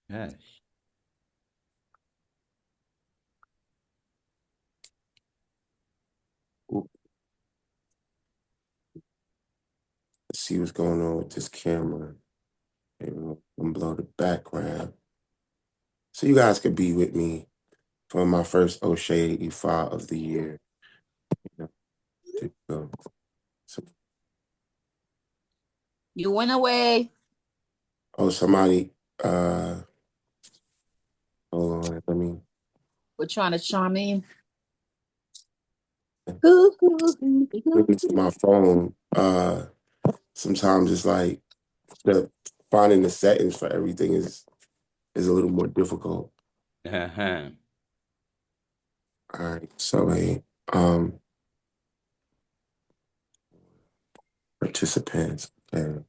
Yes. Let's see what's going on with this camera. Maybe I'm blow the background. So you guys could be with me for my first O'Shea E5 of the year. You know, so, You went away. oh, somebody, uh, hold on, let me. We're trying to charm in. My phone. Sometimes it's like the finding the settings for everything is a little more difficult. Uh-huh. All right, so um participants and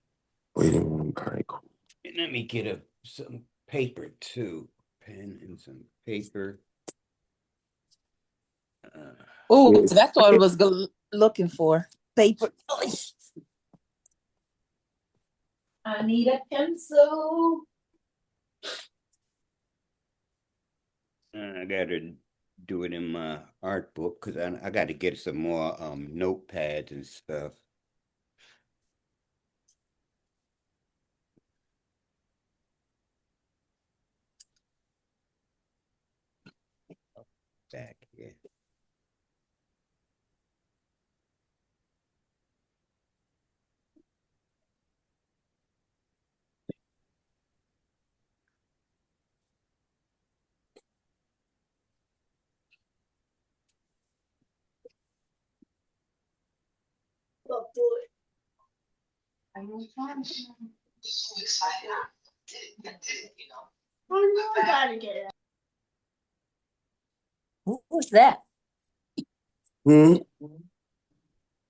waiting room. All right, cool. And let me get some paper too. Pen and some paper. Oh, Yes. that's what I was looking for. Paper. I need a pencil. I gotta do it in my art book because I got to get some more notepads and stuff. Back here. So excited. I gotta get it. Who was that? Hmm.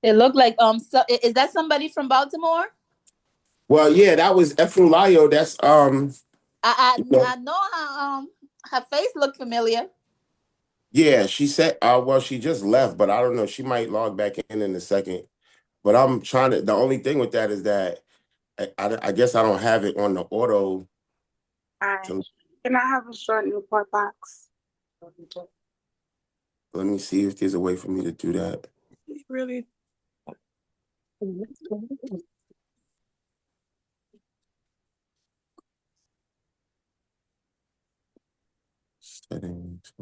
It looked like So, is that somebody from Baltimore? Well, yeah, that was Efrulayo. That's I you know, I know her face looked familiar. yeah. She said, well, she just left, but I don't know. She might log back in a second. But I'm trying to. The only thing with that is that I guess I don't have it on the auto. Hi. To, Can I have a short Newport box? let me see if there's a way for me to do that. Really? Settings.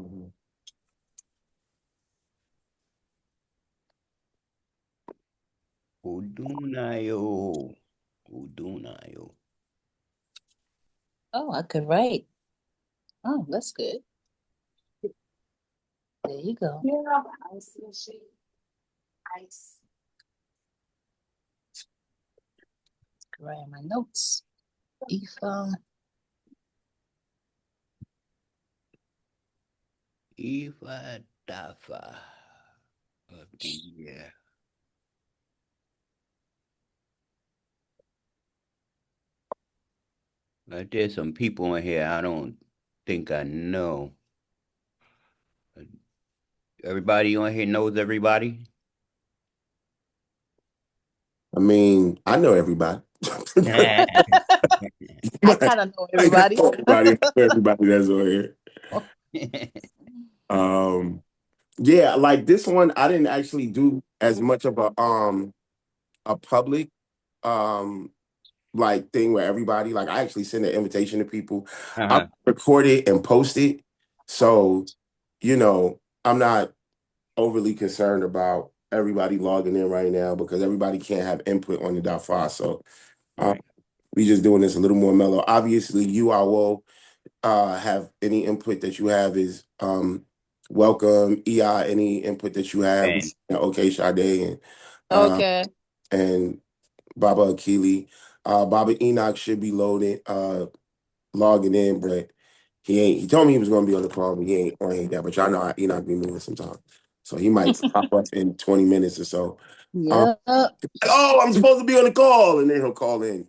Udunayo. Udunayo. Oh, I could write. Oh, that's good. There you go. Yeah, ice machine. Ice. Write my notes. Ifa. Ifa Dafa of the year. There's some people in here I don't think I know. Everybody on here knows everybody. I mean, I know everybody. I kind of know I everybody. know everybody that's on here. Um, yeah, like this one, I didn't actually do as much of a public um like thing where everybody like I actually send an invitation to people. I Uh-huh. record it and post it. So, I'm not overly concerned about everybody logging in right now because everybody can't have input on the Dafa. So um, Right. we just doing this a little more mellow. Obviously, you all will have any input that you have is welcome. EI, any input that you have. And Okay, Sade uh, Okay. and Baba Akili. Baba Enoch should be loading, logging in, but he ain't. He told me he was going to be on the call, but he ain't on here yet. But y'all know how Enoch be moving sometimes, so he might pop up in 20 minutes or so. Um, Yeah. oh, I'm supposed to be on the call, and then he'll call in.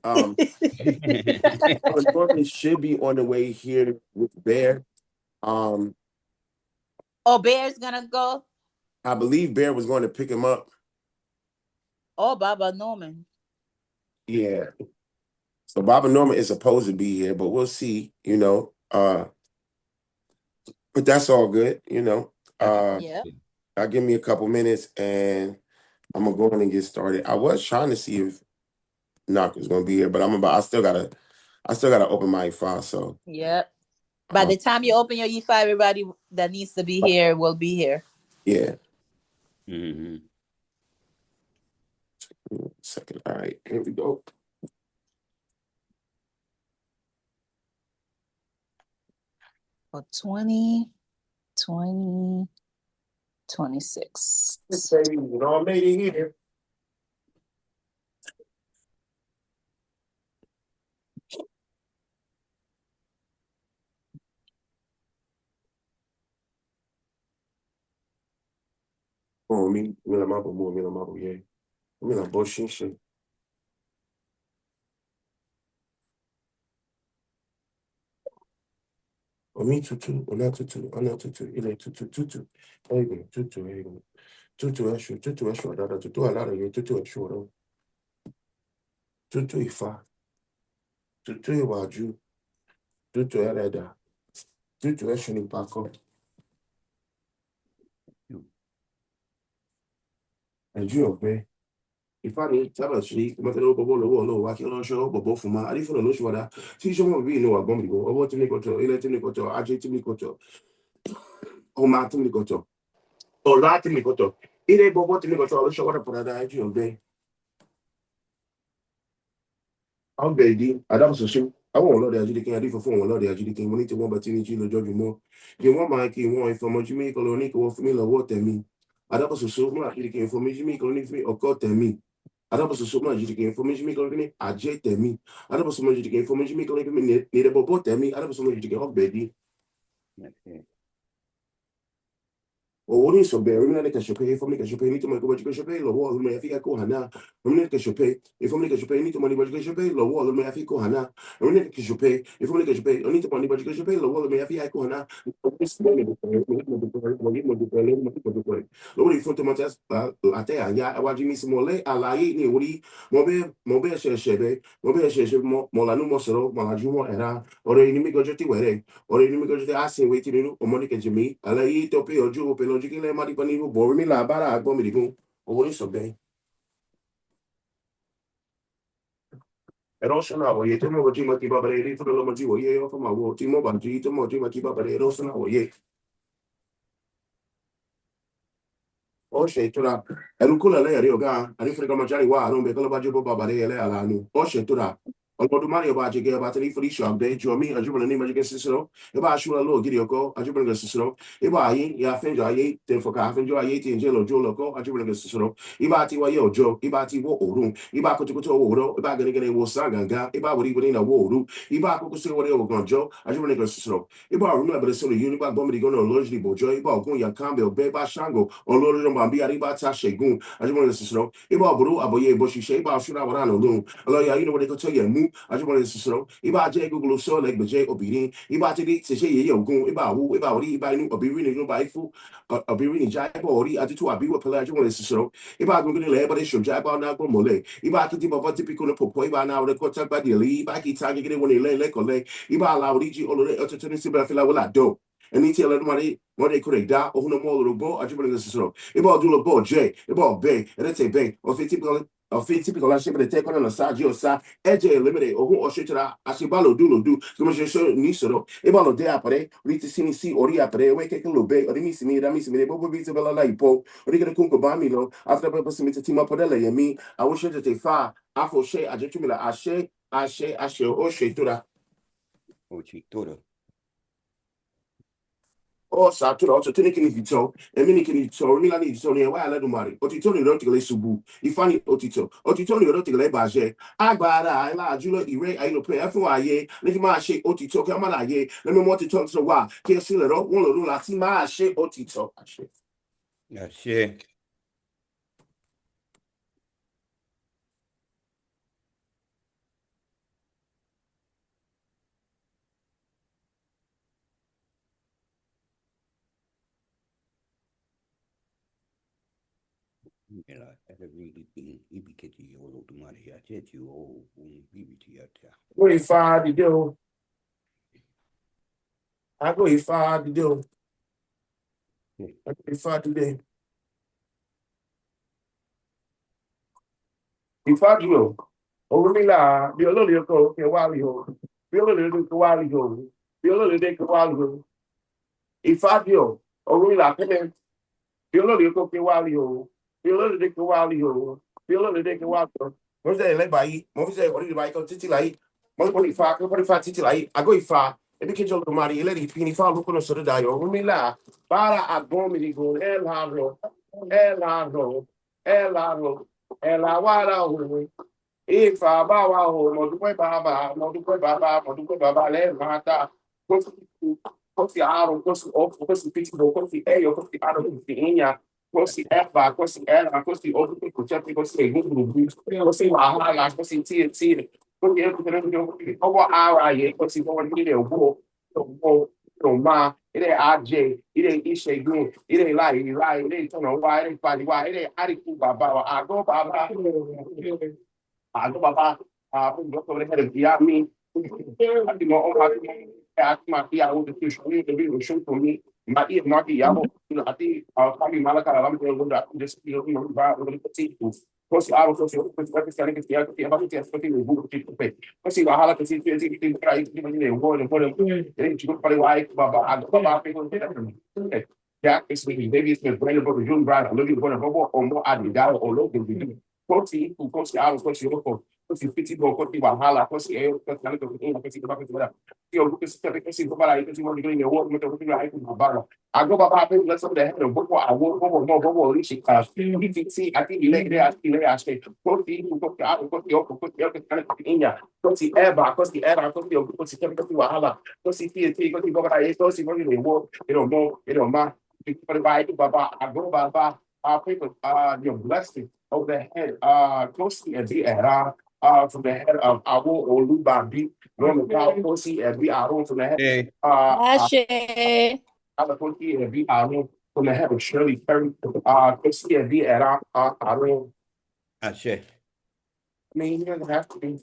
Norman should be on the way here with Bear. Um, Oh, Bear's gonna go. I believe Bear was going to pick him up. Oh, Baba Norman. Yeah. So Baba Norman is supposed to be here, but we'll see, but that's all good, Yeah. I'll give me a couple minutes and I'm gonna go in and get started. I was trying to see if Knock was gonna be here, but I still gotta open my file. So Yep. By the time you open your E5, everybody that needs to be here will be here. yeah. Mm-hmm. Second. All right, here we go. For 2026. Yes, baby, we all made it here. Oh, me la mapo, me la mapo, yeah. Me la boshin shit. Omi tutu, ona tutu, ona tutu, ile tutu, tutu. Ego, tutu, ego. Tutu eshu, adada, tutu alada, ye tutu eshu, ro. Tutu ifa, tutu iwaju, tutu ereda, tutu eshu ni pako. Eju obe. Ifa ni taba shi, matelo bobo lowo lo wa ki lo sho bobo fuma. Ari funa no shwada. Ti sho mo bi no wa gbon mi go. Obo ti ni koto, ile ti ni koto, aje ti ni koto. O ma ti ni koto. O la ti ni koto. Ile bobo ti ni koto, lo sho wada porada eju obe. I'll be the Adam Social. I won't lot the adjudicating. I did for phone, lot the adjudicating. We need to one but in Gino George more. You want my key one from a Jimmy Colonic or familiar water me. Adam Social, my adjudicating for me, Jimmy Colonic me or caught me. Adam Social, my adjudicating for me, Jimmy Colonic, I jet me. Adam was so much adjudicating for me, Jimmy Colonic, need a boat me. Adam was so much adjudicating of baby. Ori so be rumina que chope fomni que chope ni to mo que chope lo wo me afika ko hana rumina que chope e fomni que chope ni to mo que chope lo wo me afika ko hana rumina que chope e fomni que chope ni to mo que chope lo wo me afika ko hana lo ri fonto matas ate anya awaji mi mo le alaye ni ori mo be she mo la no mo soro mo la ju mo era ore ni mi go joti were ore ni mi go joti asin we ti ni o mo ni que jimi alaye to pe oju pe lógico que mari pani ru bo mi la bara agbo mi digun owó ní sọgbẹ ẹrọ sọnà àwòye tó mọ ojú mọ kí bàbá rẹ rí fún ọlọmọdé wòye ọkọ máa wọ tí mo bá jí tó mọ ojú mọ kí bàbá rẹ ẹrọ sọnà àwòye ó ṣe ìtura ẹnu kúlẹ lẹyẹrí ọgá àrífẹrẹgà máa jáde wá àrùn bẹẹ kọlọbàjẹ bọ bàbá rẹ ẹlẹ àlànà ó ṣe ìtura ọgbọdún márùn ọba àjẹgẹ ọba tẹlẹ ìfọdí ìṣọ àgbẹ jọ mí àjùmọlẹ ní ìmọjẹgẹ sísọ ẹbá aṣọra lọ ògiri ọkọ àjùmọlẹ sísọ ẹbá ayé ìyá afẹnjọ ayé tẹfọkà afẹnjọ ayé tí ń jẹ lọjọ lọkọ àjùmọlẹ sísọ ibà ti wáyé ọjọ ibà ti wọ òórùn ibà kùtùkùtù òwúrọ ibà gẹnẹgẹnẹ wọ sàn gàngá ibà wọlé náà wọ òru ibà àkókò sí wọlé ọgànjọ àjùmọlẹ sísọ ibà ọrùn náà bẹrẹ sọrọ yìí nígbà gbọmọdé gọnà ọlọjì ìbòjọ ibà ògùn yà kàmbẹ ọbẹ bá ṣàngọ ọlọrọ màbí àríbá ta ṣẹgun àjùmọlẹ sísọ ibà ọbùrú àbọyé ìbò ṣiṣẹ ibà ọṣúra wàrà nà lóhùn ọlọyà yìí níwọlé kọtọ yẹ mú àjùmọlẹ sísọ ibà jẹ gbogbo sọ lẹgbẹjẹ obìnrin ibà ti di ṣẹṣẹ yẹyẹ ogun ibà wú ibà orí ibà inú obìnrin nínú bá ifú obìnrin níjà ibà orí àtútù àbíwọ pẹlẹ àjùmọlẹ sísọ ibà gbogbo nílẹ ẹbọdẹ ṣòjà ibà ọ̀nà àgbọ̀ mọ̀lẹ̀ ibà kìtì bọ̀bọ̀ tí pikùn ní pọ̀pọ̀ ibà náà ọ̀rẹ́ kọ́tà gbàdìẹ̀lẹ̀ ibà kìtà gẹ́gẹ́ wọn ilẹ̀ lẹ́kọ̀ọ́lẹ̀ ibà aláwọ̀ jí ọlọ́rẹ́ ọ̀tọ̀tọ̀ ní síbẹ̀ fìlà wọlé àdó ẹni tí ẹlẹ́dùnmáre wọn lè kúrẹ̀ dá ohun ọmọ olóró àjùmọlẹ sísọ ibà ọdún lọ bọ̀ jẹ́ ibà ọ̀bẹ ẹ̀rẹ́tẹ̀ bẹ́ẹ̀ ọ̀fẹ́ typical aṣẹ́bẹ̀rẹ̀ tẹ́ kọ́nà ṣáájú ọ̀sá ẹ̀jẹ̀ ẹ̀lẹ́mẹ̀rẹ̀ ọ̀hún ọ̀ṣẹ́tura àṣebálò dúlòdú tí wọ́n ṣe ṣe ní ìṣòro ìbálò dé àpẹrẹ orí ti sinmi sí orí àpẹrẹ ewé kékeré ló bẹ ọdún mísìmí ìdá mísìmí ní gbogbo bíi ti bẹ́lá láì pọ̀ orí kékeré kúnkù bá mi lọ afẹ́fẹ́ pẹ́sìmí ti máa pọ́dẹ́lẹ̀ yẹn mi àwọn ṣe tètè fa àfọ̀ṣẹ́ àjẹtúmìlà àṣẹ ọ̀ṣẹ́tura. Ochitora. O satura ọtọ tẹni kìíní ìtọ ẹmí ni kìíní ìtọ onílà ní ìtọ ní ẹwà alẹdùnmarè òtítọ́ ní ìrọ tìgẹlẹ ṣubú ìfani òtítọ́ ní ìrọ tìgẹlẹ bàjẹ́ agbára aláàjúlọ ìrẹ àyìnlọpẹ ẹfún ààyè lẹni máa ṣe òtítọ́ kí a má láàyè lẹnu mọ òtítọ́ tó wà kí ẹ sílẹ̀ rọ wọn lòdùn láti máa ṣe òtítọ́ àṣẹ. Àṣẹ. Mira, era really big. Ibi keti yolo tumari ya cheti o bibi tiata. Go ifá dìde o. Ago ifá dìde o. Ago ifá dìde. Ifá dìde o. Orúmílà bí olóòlì ọkọ̀ kẹ wá rí o. Bí olóòlì ọkọ̀ wá rí o. Bí olóòlì ọkọ̀ wá rí o. Ifá dìde o. Orúmílà kẹ́lẹ́. Bí olóòlì ọkọ̀ kẹ wá rí o. Bí olóòlì ọkọ̀ wá rí o. Bí olóòlì ọkọ̀ wá rí o. Mo fi sẹ́yìn lẹ́gbàá yìí. Mo fi sẹ́yìn orí ìbáyìí kan títí láyé. Mo fi ifá títí láyé. Ago ifá. Ebi kejì olùmọ̀rì ẹlẹ́rìí pín ifá olùkọ́ náà sọ̀rọ̀ dayọ̀. Orúmílà para àgbọ̀n mi dìgbò ẹ̀ láàárọ̀. Ẹ̀ láàárọ̀. Ẹ̀ láàárọ̀. Ẹ̀ làwárà òun. Ifá bá wa o, mo dúpẹ́ bàbá, mo dúpẹ́ bàbá, mo dúpẹ́ bàbá lẹ́ẹ̀máa ta. Kó sì àárọ̀, kó sì ọ̀fọ̀, kó sì fìtìbọ̀, kó sì ẹ̀yọ̀, kó sì àárọ̀, kó sì ìyàn, kó sì ẹ̀fà, kó sì ẹ̀rà, kó sì ọdún kò jẹ́ kó sì ègúngùrùgbù, kó sì wàhálà, kó sì tíyẹ̀, kó sì ọwọ́ ara yẹ, kó sì wọ́n nílé ògbó máa, ilé àjẹ, ilé ìṣègùn, ilé láì, ilé ìtọ̀nà wá, ilé ìpàdíwá, ilé àríkù bàbá wa, àgọ́ bàbá. Ano baba kung gusto rin sa mi ati mo at mati ako dito sa ni de show to me mati mati ako ati kami malaka alam ko gunda just feel mo ba ko si kasi araw so ko kasi kasi kasi bakit kasi kasi buo dito pe kasi bahala kasi kasi try di man ni wo ni wo eh chico pare wai baba ako baba pe ko ya kasi baby is my brain about the June brand look ko na bobo o mo adi daw o lo din Kosi, kosi aro, kosi oko, kosi piti bo, kosi wahala, kosi eo, kosi nalo ko ina, kosi ko bakit wala. Yo, kosi tabi kosi ko pala, kosi mo nigring yo, mo to ko ay ko baba. Ago baba pe let's over the head of bobo, awo, bobo, rishi ka. Hindi si ati ile aste. Kosi aro, kosi oko, kosi eo, kosi nalo ko ina. Kosi eba, kosi era, kosi oko, kosi tabi kosi wahala. Kosi ti, kosi ko pala, kosi mo nigring yo, ma. Baba, ago baba, people, your blessing over the head, Kosi and the era, from the head of Abu Olubabi, Roman Kosi and the Aron from the head, Ashe. Kosi and the Aron from the head of Shirley Perry, Kosi and the era, Aron. Ashe. I mean, he doesn't have to be,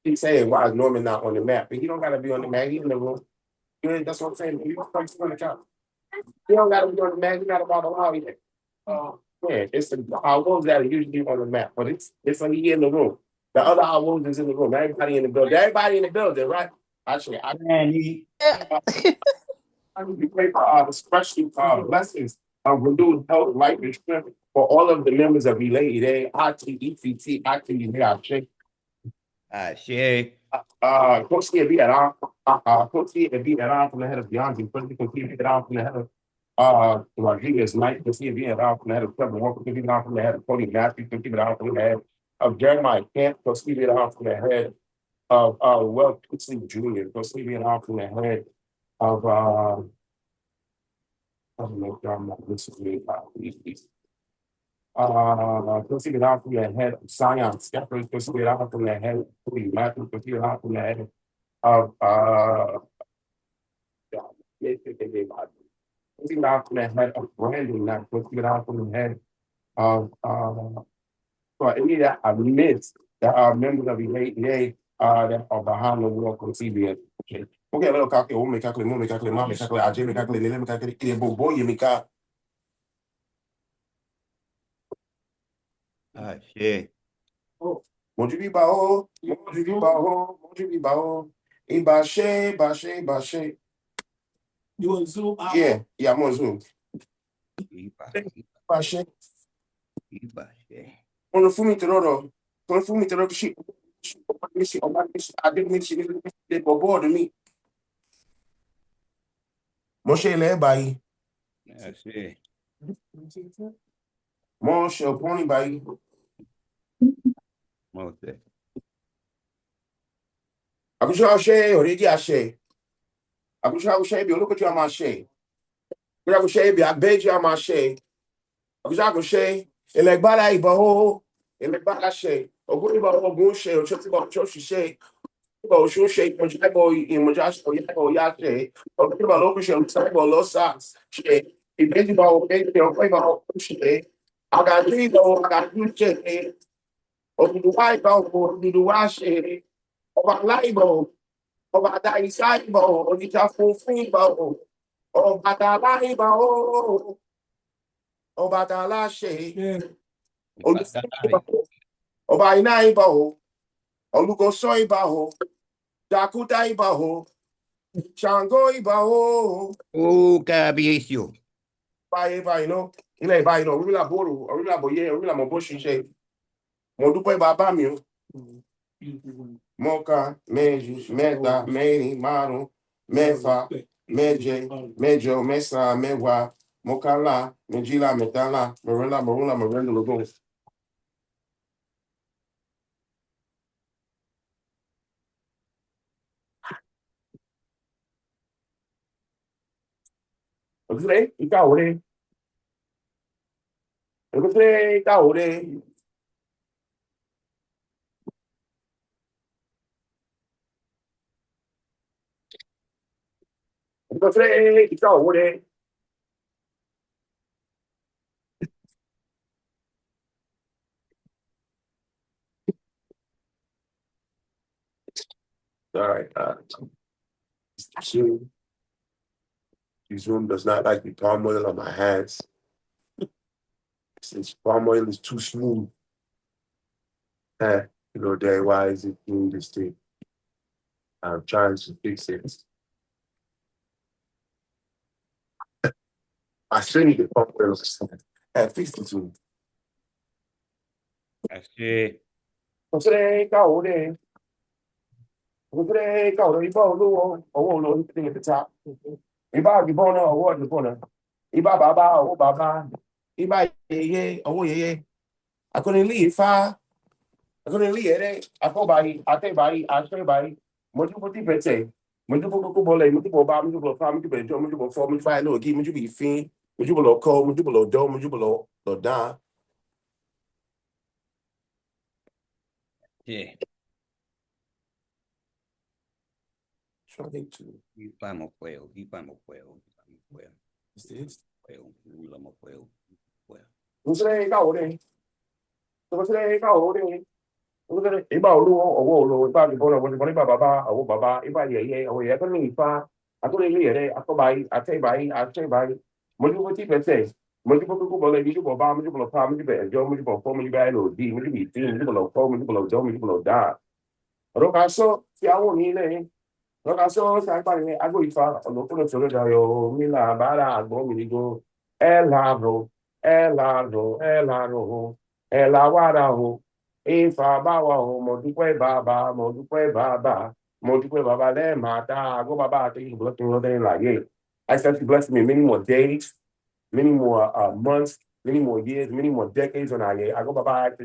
he's saying, why is Norman not on the map? But he don't got to be on the map, he's in the room. That's what I'm saying. You don't on the couch. You don't got to be on the map, you got to bother how either. Yeah, it's the wolves that are usually on the map, but it's like he in the room. The other wolves is in the room. Everybody in the building. Everybody in the building, right? Actually, I we pray for especially blessings of renewed health, life, and strength for all of the members of Relay today. ITECT, actually, Ashe. Coach Steve Vietnam, Coach Steve Vietnam from the head of Beyond, Coach Steve Vietnam from the head of Rodriguez Knight, Coach Steve Vietnam from the head of Kevin Walker, Coach Steve Vietnam from the head of Cody Matthews, Coach Steve Vietnam from the head of Jeremiah Kent, Coach Steve Vietnam from the head of Will Pixley Jr., Coach Steve Vietnam from the head of I don't know if y'all know this is me, Coach Steve Vietnam from the head of Zion Stephens, Coach Steve Vietnam from the head of Cody Matthews, Coach Steve Vietnam from the head of Looking out from the head of Brandon, not looking out from the head of for any that I missed that are members of the AEA that are behind the world on CBS. Okay, little cocky, oh, me cocky, mommy cocky, mommy cocky, I Jimmy cocky, Lily cocky, it boy, you me cock. Ashe. Won't you be bao? Won't you be bao? Won't you be bao? Bashe. You on Zoom? Yeah, I'm on Zoom. Bashe. On the fumi teroro. On the fumi teroro, she I didn't mean she didn't board me. Moshe le bayi. Ashe. Moshe pony bayi. Mose. Akusha Oshe, already Ashe. Akusha Oshe, be look at your mashe. Akusha be I beg your mashe. Akusha Oshe, elegbala ibaho, elegbala she. Oguni ba ogun she, o choti ba choshi she. Oshun she, mojabo in mojas or yako yake. Oguni ba loku she, mojabo lo sacks she. baseball, baseball, I got three though, I got two chicken. Over the white ball, over the wash, over light ball, over the side ball, over the free ball, over the light ball, over the lash, over nine ball, Olugo soy ball, Dakutai ball, Shango ball. Oh, cabecio. Vai, não. Ilé vai, não. Orí làbóró, orí làbòye, orí làmọ̀ bó ṣiṣẹ́. Mo dúpẹ́ bàbá mi o. Mọ́ká, méjì, mẹ́ta, mẹ́rin, márùn-ún, mẹ́fà, méje, mẹ́jọ, mẹ́sàn-án, mẹ́wàá, mọ́kànlá, méjìlá, mẹ́tàlá, mẹ́rìnlá, mẹ́rìndínlógún. Òtútù ìka òde. Òtútù ìka òde. Òtútù ìka òde. All right. Zoom does not like the palm oil on my hands. Since palm oil is too smooth. You know, that why is it doing this thing? I'm trying to fix it. I still need the palm oil and fix it to me. Así. José Caore. José Caore, you follow Lou, or no thing at the top. Iba Gibona, or what Gibona? Iba Baba, or Baba. Iba ye, oh ye. I couldn't leave far. I couldn't leave it. I go by, I say by, I say by. Multiple people say, multiple bole, multiple bar, multiple farm, multiple form, five, no, give me to be fiend, multiple cold, multiple dome, multiple down. Sí. Trying to. Y vamos, fuego, y vamos, fuego, y vamos, fuego. What's this? Fuego, y vamos, fuego, fuego. José Caore. José Caore. Iba Olu, or Wolo, if I go to Baba, or Baba, if I ye, or ye, I don't need far. I don't need it. I go by, I say by, I say by. Multiple people say, multiple people, multiple bomb, multiple palm, multiple Joe, multiple form, multiple D, multiple D, multiple form, multiple Joe, multiple da. Rocaso, si I won't need it. Rocaso, I go far, or look at the Mila, Bara, go, Miligo, El Laro, El Laro, El Laro, El Lawaro. Ifá báwa o mo dúpẹ́ bàbá mo dúpẹ́ bàbá mo dúpẹ́ bàbá lẹ́ẹ̀mata I go bàbá thank you for blessing me all day like I said you blessed me many more days, many more months, many more years, many more decades on I go bàbá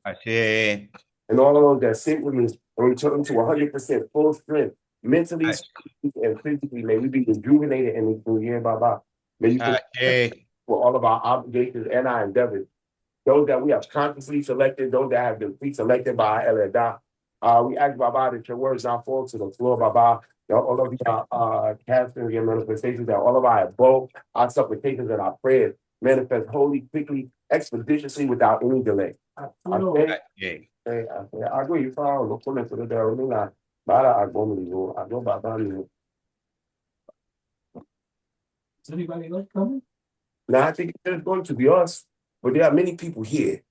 Así. and all of those that sit with me and return to 100% full strength mentally and physically. May we be rejuvenated in this new year, bàbá. May you for all of our obligations and our endeavors. Those that we have consciously selected, those that have been pre-selected by Elada. We ask Baba that your words not fall to the floor, Baba. That all of your castings and manifestations, that all of our supplications and our prayers manifest wholly, quickly, expeditiously, without any delay. I agree. You follow. Look for the Darumina. Bada Agomino. I go Baba. Is anybody else coming? Now I think it's going to be us. But there are many people here.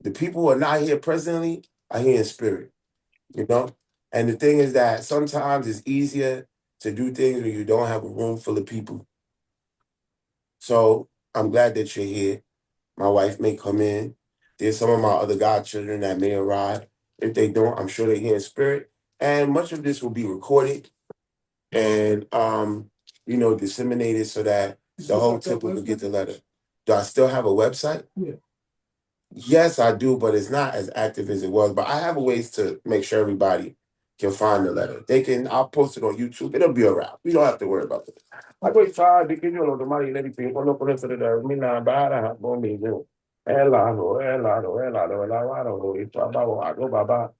The people who are not here presently are here in spirit, you know? And the thing is that sometimes it's easier to do things when you don't have a room full of people. So I'm glad that you're here. My wife may come in. There's some of my other godchildren that may arrive. If they don't, I'm sure they're here in spirit. And much of this will be recorded and, disseminated so that the whole temple can get the letter. Do I still have a website? Yeah. Yes, I do, but it's not as active as it was. But I have ways to make sure everybody can find the letter. I'll post it on YouTube. It'll be around. We don't have to worry about it. I go inside because you know the money let people look for the mina bara bomi no. Elano. I go baba.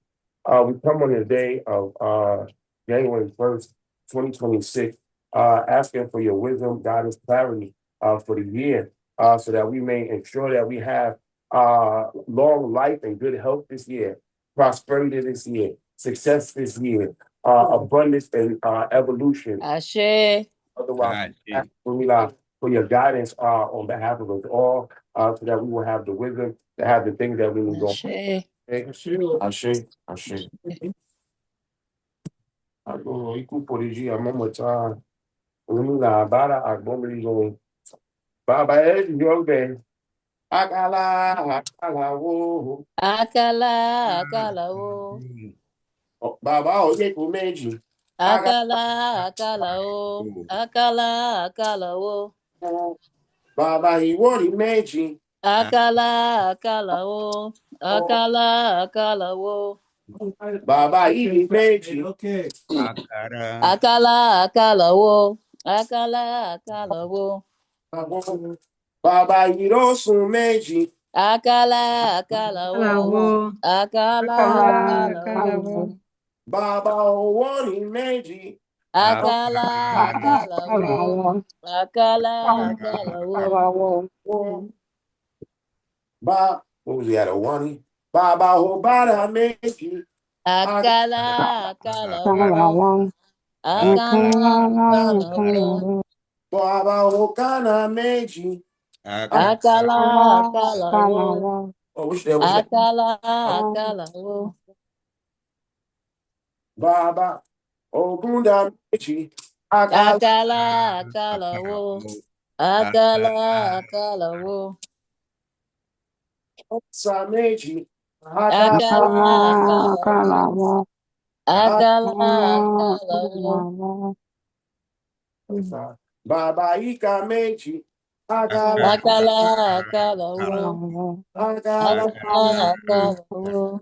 We come on the day of January 1st, 2026, asking for your wisdom, guidance, clarity for the year, so that we may ensure that we have long life and good health this year, prosperity this year, success this year, abundance and evolution. Ashe. Otherwise, Ashe. for your guidance on behalf of us all, so that we will have the wisdom to have the things that we need going. Ashe. Ashe. Agora, iku poreji amamota, umila bara agbomrigo. Baba yobe, akala wo. Akala o. Baba oyeku meji. Akala o. Akala o. Baba iwori meji. Akala o. Akala o. Baba ibi meji. Okay. Akara. Akala o. Akala o. Baba irosun meji. Akala o. Kalawo, Akala o. kalawo, Baba owori meji. Akala o. Kalawo, Akala o. kalawo, Ba, what was he at a one? Baba Hobara meji. Akala o. kalawo, Akala o. kalawo, Baba Hokana meji. Akala o. kalawo, Oh, which that was that? Akala o. Baba Ogunda meji. Akala o. Akala o. Sa meji. Akala o. kalawo, Akala o. kalawo, Baba Ika meji. Akala o. kalawo, Akala o.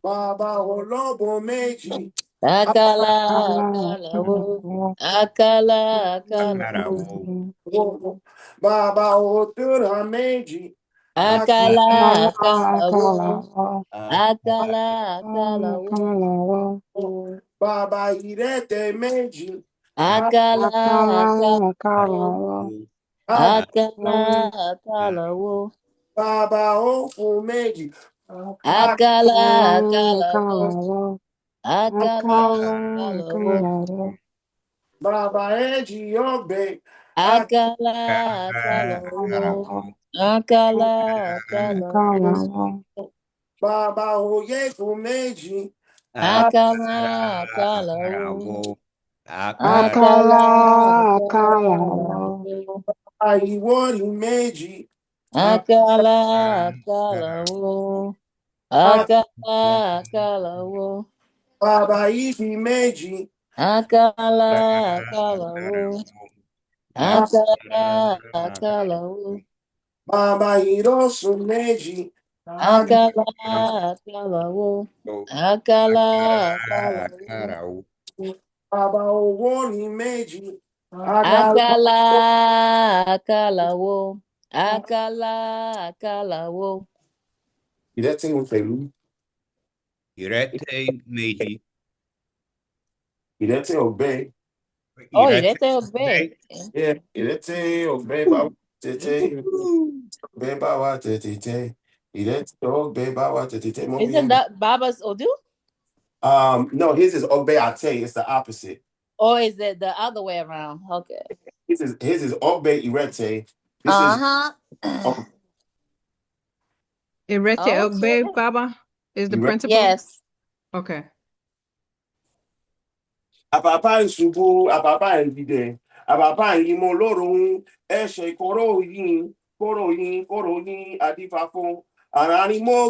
Baba Olobo meji. Akala o. Akala o. Baba Otura meji. Akala o. kalawo, Akala o. kalawo, Baba Irete meji. Akala kalawo, Akala o. Baba Ofu meji. Akala o. kalawo, Akala o. kalawo, Baba Eji Ogbe. Akala o. Akala o. kalawo, Baba Oyeku meji. Akala o. akala, Akala kalawo, o. Iwori meji. Akala o. Akala o. Baba Ibi meji. Akala o. Akala o. Baba Hirosu meji. Akala o. Akala o. Baba Owori meji. Akala o. Akala o. That thing with Pelu. Irete meji. Irete Obey. Oh, Irete irete obey. Yeah, Irete Obey Baba Tete. Obey Baba Tete. Irete Obey Baba Tete. Isn't that Baba's Odu? No, his is Obey Ate. It's the opposite. Or is it the other way around? Okay. His is Obey Irete. This is Uh-huh. Irete Okay. Ogbe Baba is the Irete. principal? Yes. Okay. Apapa ìṣubú, apapa ìdìde, apapa ìyímọ lórun, ẹ̀ṣẹ̀ kóró yín, adífàfún, àránimọ́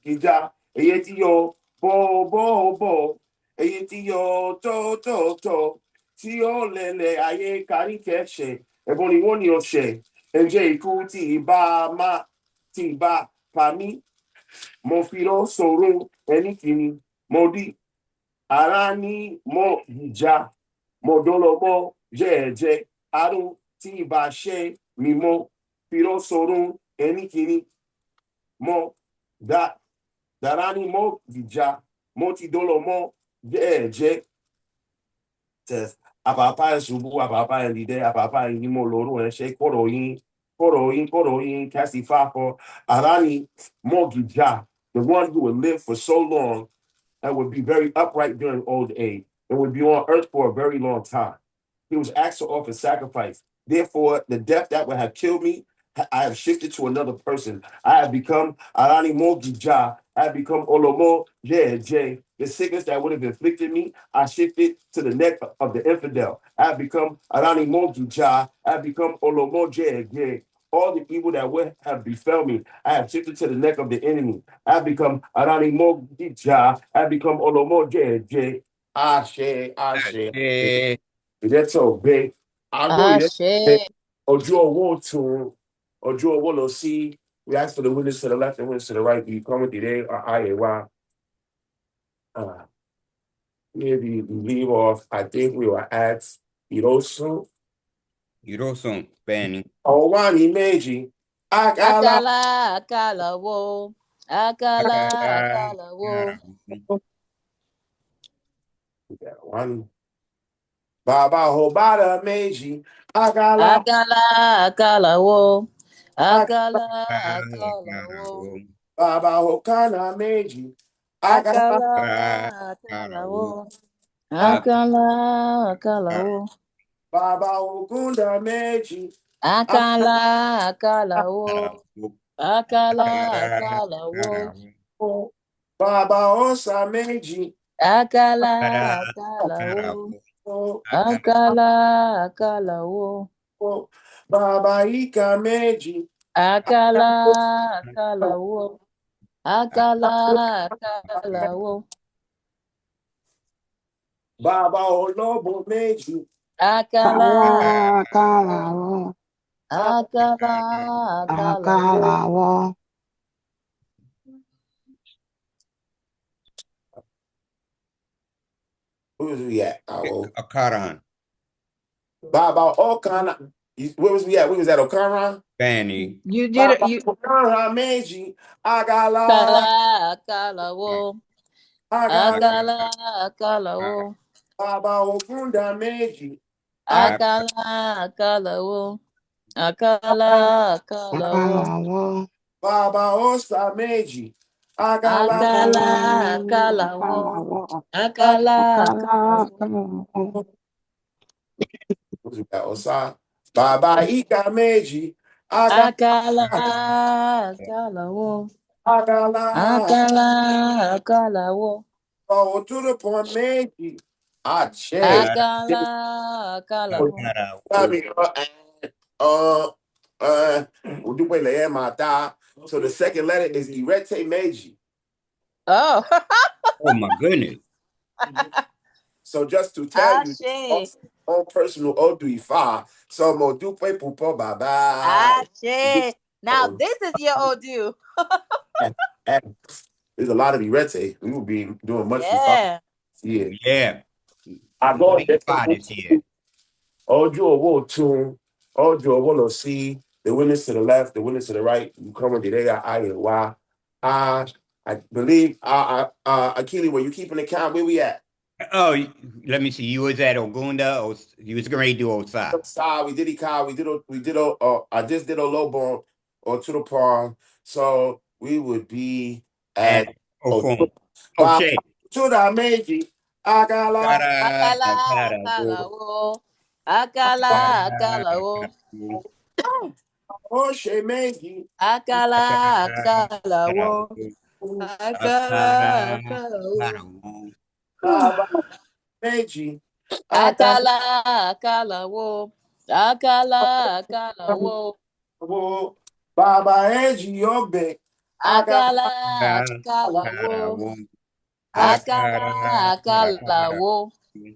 gìjà, èyí tí yọ bọ̀, èyí tí yọ tọ̀, tí ó lẹ̀lẹ̀ ayé kárí kẹ̀ṣẹ̀, ẹ̀bùn ni wọ́n ní ọ̀ṣẹ̀, ẹ̀jẹ̀ ikú tí ìbá pa mí, mo fi lọ sọ̀rọ̀ ẹni kìíní, mo dí. Ara ni mo ìjà, mo dọ́lọ́mọ jẹ́ẹ̀jẹ́, àrùn tí ìbá ṣe mi mo fi lọ sọ̀rọ̀ ẹni kìíní, mo dára ni mo ìjà, mo ti dọ́lọ́mọ jẹ́ẹ̀jẹ́. Apapa subu, apapa lide, apapa limo loro, and shake koroin, kasifafo, arani, mogija, the one who would live for so long and would be very upright during old age and would be on earth for a very long time. He was asked to offer sacrifice. Therefore, the death that would have killed me, I have shifted to another person. I have become Arani Mogija. I have become Olomo J. The sickness that would have inflicted me, I shifted to the neck of the infidel. I have become Arani Mogija. I have become Olomo J. All the evil that would have befell me, I have shifted to the neck of the enemy. I have become Arani Mogija. I have become Olomo J. Ashe. Eh, That's so big. I'll go you that. Ashe. Ojo Owo to Ojo Owo lo see. We ask for the witness to the left and witness to the right. You come with the day or I maybe we leave off. I think we were at Iroso. Hiroson, Spanish. Owani Meiji. Akala. Akala wo. Akala wo. One. Baba Hobada Meiji. Akala. Akala wo. Akala. Akala wo. Baba Hokana Meiji. Akala. Akala wo. Akala wo. Baba Ogunda Meiji. Akala wo. Akala wo. Baba Osa Meiji. Akala wo. Akala wo. Baba Ika Meiji. Akala wo. Akala wo. Baba Olobo Meiji. Akala Akalawo. wo. Akalawo. Who was we at? Akaran, Baba Okana. Where was we at? We was at Okara. Spanish. You did it. Baba You Okara Meiji. Agala. Akala wo. Agala. Akala wo. Baba Ogunda Meiji. Akala wo. Akala wo. Akalawo. Baba Osa Meiji. Agala. Akala wo. Akalawo. Akala wo. Akalawo. Who's we at? Osa. Baba Ika Meiji. Agala. Akala wo. Agala. Akala wo. Oh, to the point, Meiji. Che. Akala wo. Sabi, uh, uh, Udupe Leemata. So the second letter is Irete Meiji. Oh, Oh my goodness. So just to tell you, Ashe. on personal Oduifa, so Modupe Pupo Baba. Ashe. Now this is your Odu. There's a lot of Irete. We will be doing much Ifa. Yeah. Yeah. Yeah. I go Big bodies here. Ojo Owo Tun, Ojo Owo Lo See, the witness to the left, the witness to the right, you come with the day I why. I believe Akili, were you keeping account? Where we at? Oh, let me see. You was at Ogunda, or you was going to do Osa. We did Ika, I just did a low ball or to the par. So we would be At at Ofon. Bob O'Shea. to the Meiji. Agala. Akala wo. Akala wo. Oshe Meiji. Akala wo. Akala wo. Baba Meiji. Akala wo. Akala wo. Baba Eji Yobe. Akala wo. Akala wo.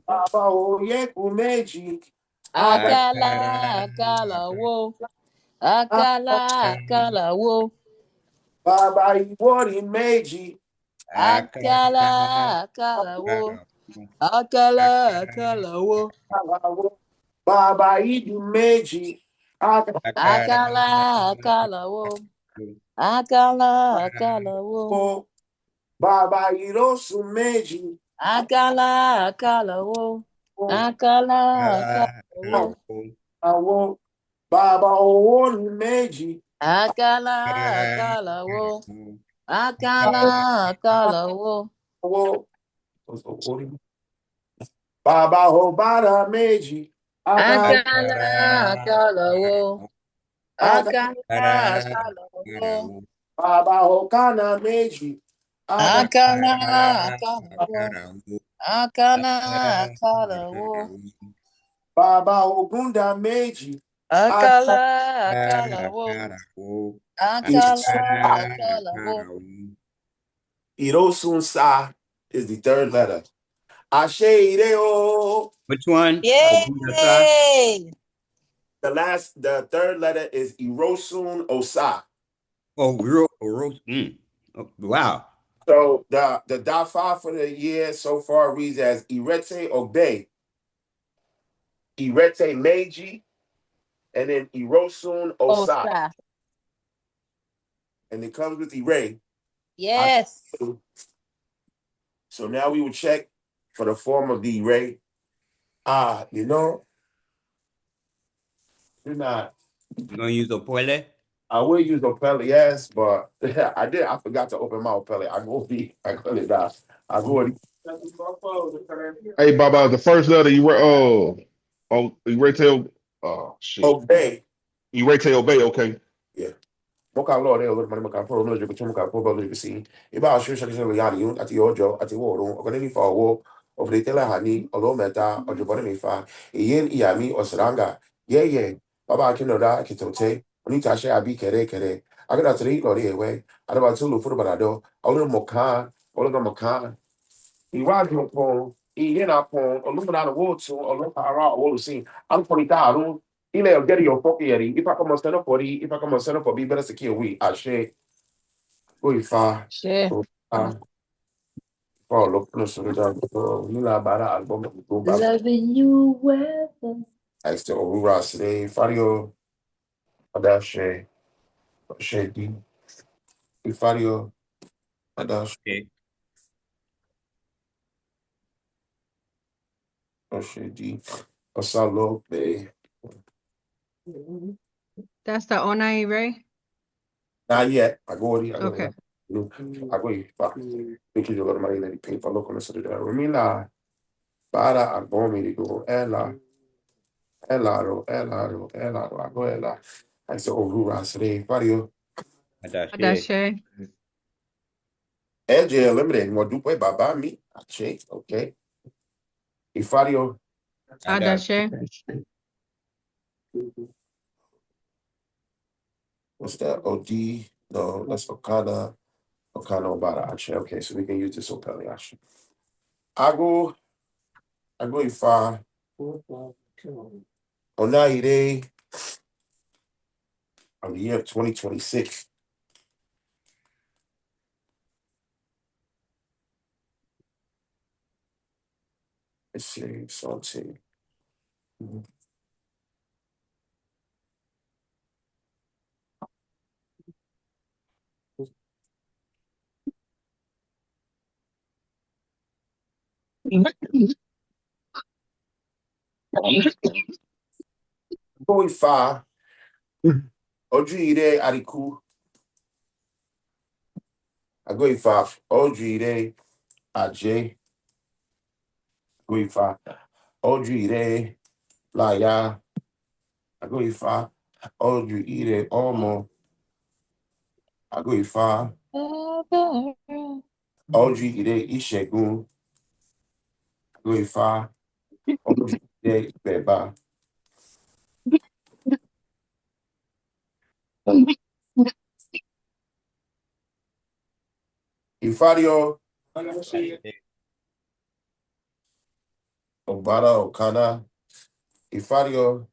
Baba Oyeku Meiji. Akala wo. Akala wo. Baba Iwori Meiji. Akala wo. Akala wo. Baba Idu Meiji. Akala wo. Akala wo. Baba Irosu Meiji. Akala wo. Akala, akala, Awo. Baba owó ni méjì. akala, akala, wo. Akala, akala, wo. Owó. Baba ho bára méjì. Akala, akala, wo. Akala, akala, wo. Baba ho kánà méjì. Akala, akala, wo. Akala, akala, wo. Baba ho gúndà méjì. Akala, akala, wo. Akala, akala, wo. Irosun sa is the third letter. Ashe Ireo. Which one? Obudasa? Yay! The third letter is Irosun Osa. Oh, oh, wow. So the Dafa for the year so far reads as Irete Obey, Irete Meiji, and then Irosun Osa. Osa. And it comes with Ire. Yes. So now we will check for the form of the Ire. You're not. You gonna use Opole? I will use Opele, yes, but I forgot to open my Opele. I go it down. I go. Hey, Baba, the first letter you were you ready to shit. Obey. You ready to obey, okay. Yeah. Moka Lord, they look at pro military, but Chumuka pro military scene. About sure Shakisha Yadi, at the Ojo, at the war, or any for war of the Telahani, or Lometa, or Jabonifa, Yen Iami, or Saranga. Yeah. Baba Kinoda, Kitote, Onita Share Abi Kere. I got to eat Lord away. I about to look for Barado, a little Mokan, Olga Mokan. He rides your phone, he in our phone, or looking out the wood to, or look around all the scene. I'm 20,000. Ile ogeri yo foki yeri. If I come on stand up for the, if I come on stand up for be better secure we. I share. Go ifa. Sure. For look no so that nila bara album go back. Loving you well. I still Aurora today. Fario Adashe. Shady. Fario Adashe. Okay. Shady. Osalo Bay. That's the Onai Ray? Not yet. I go already. I go. Okay. I go. Thank you. Lord, my lady. Paper look on the side of the Romina. Para album me go. Elaro. Agora ela. Aí se ouviu a sereia, pariu. Adashe. Adashe. É, eu lembrei, uma dupla babá, me achei, ok. E fario, Adashe. what's that? OD, no, that's Okada. Okada Obara, achei, okay, so we can use this Opeli, achei. Ago e fa. Onaire, on the year of 2026. Let's see, something. Ago e fa. Ojuire Ariku. Ago e fa. Ojuire Aje. Ago e fa. Ojuire Laya. Ago e fa. Ojuire Omo. Ago e fa. Ojuire Ishegun. Ago e fa. Ojuire Beba. Ifario Obara Okana. Ifario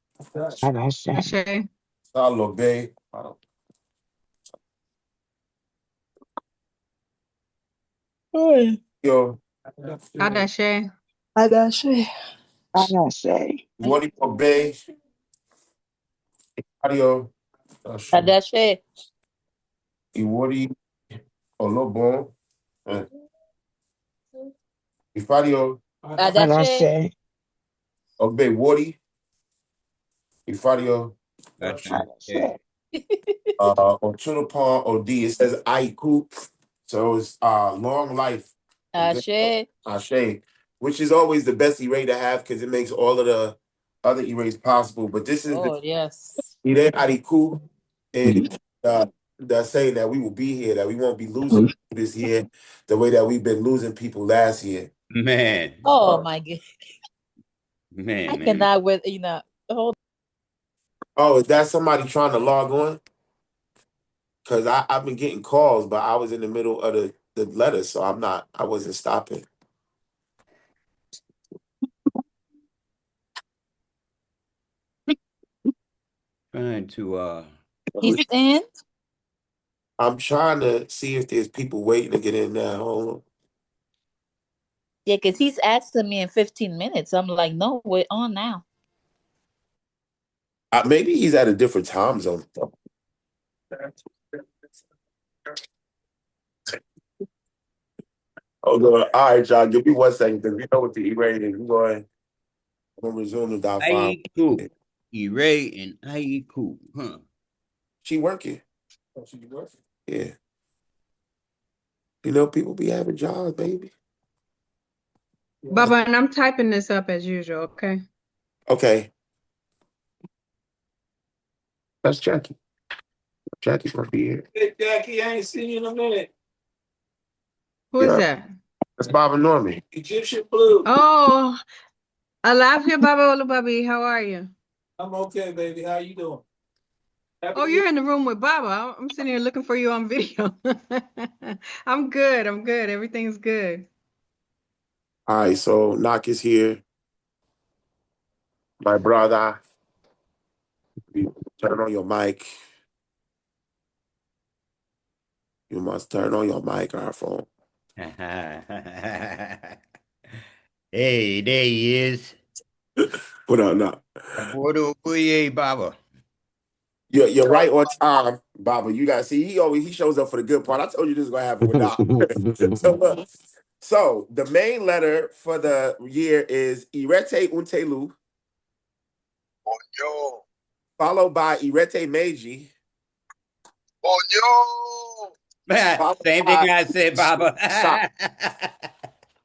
Adashe. Salobe. Yo, Adashe. Adashe. Wadi Obe. Ifario. Adashe. Iwori Olobon. Ifario Adashe. Ogbe Wardy, Ifadio, Adashe. Otunupon OD. It says Aiku. So it's long life. and good health. Ashe. Ashe, which is always the best E-ray to have because it makes all of the other E-rays possible. But this is the Oh, yes. Ire Ariku. And they're saying that we will be here, that we won't be losing this year the way that we've been losing people last year. Man, Oh, my God. I man. cannot with, hold. Oh, is that somebody trying to log on? Because I've been getting calls, but I was in the middle of the letter, so I wasn't stopping. Trying to He's in? I'm trying to see if there's people waiting to get in there. Hold on. Yeah, because he's asking me in 15 minutes. I'm like, no, we're on now. Maybe he's at a different time zone. Hold on. All right, y'all. Give me 1 second because we know what the E-rating is. I'm going to resume the Dafa. Aiku. E-Ray and Aiku. Huh. She working. Oh, she working? Yeah. You know, people be having jobs, baby. Baba, and I'm typing this up as usual, okay? Okay. That's Jackie. Jackie's gonna be here. Hey, Jackie, I ain't seen you in a minute. Who is Yeah. that? That's Bob and Norman. Egyptian blue. Oh, Alafia Baba Olubabi, how are you? I'm okay, baby. How you doing? Happy Oh, New you're in the room with Baba. I'm sitting here looking for you on video. I'm good. I'm good. Everything's good. All right, so Knock is here. My brother. You turn on your mic. You must turn on your mic, our phone. Hey, there he is. What up, Knock? Abodo Oye Baba. You're right on time, Baba. You gotta see he shows up for the good part. I told you this is gonna happen with Knock. So the main letter for the year is Irete Untelu, Yo, followed by Irete Meiji, yo. followed Same thing by I said, Baba. Sa.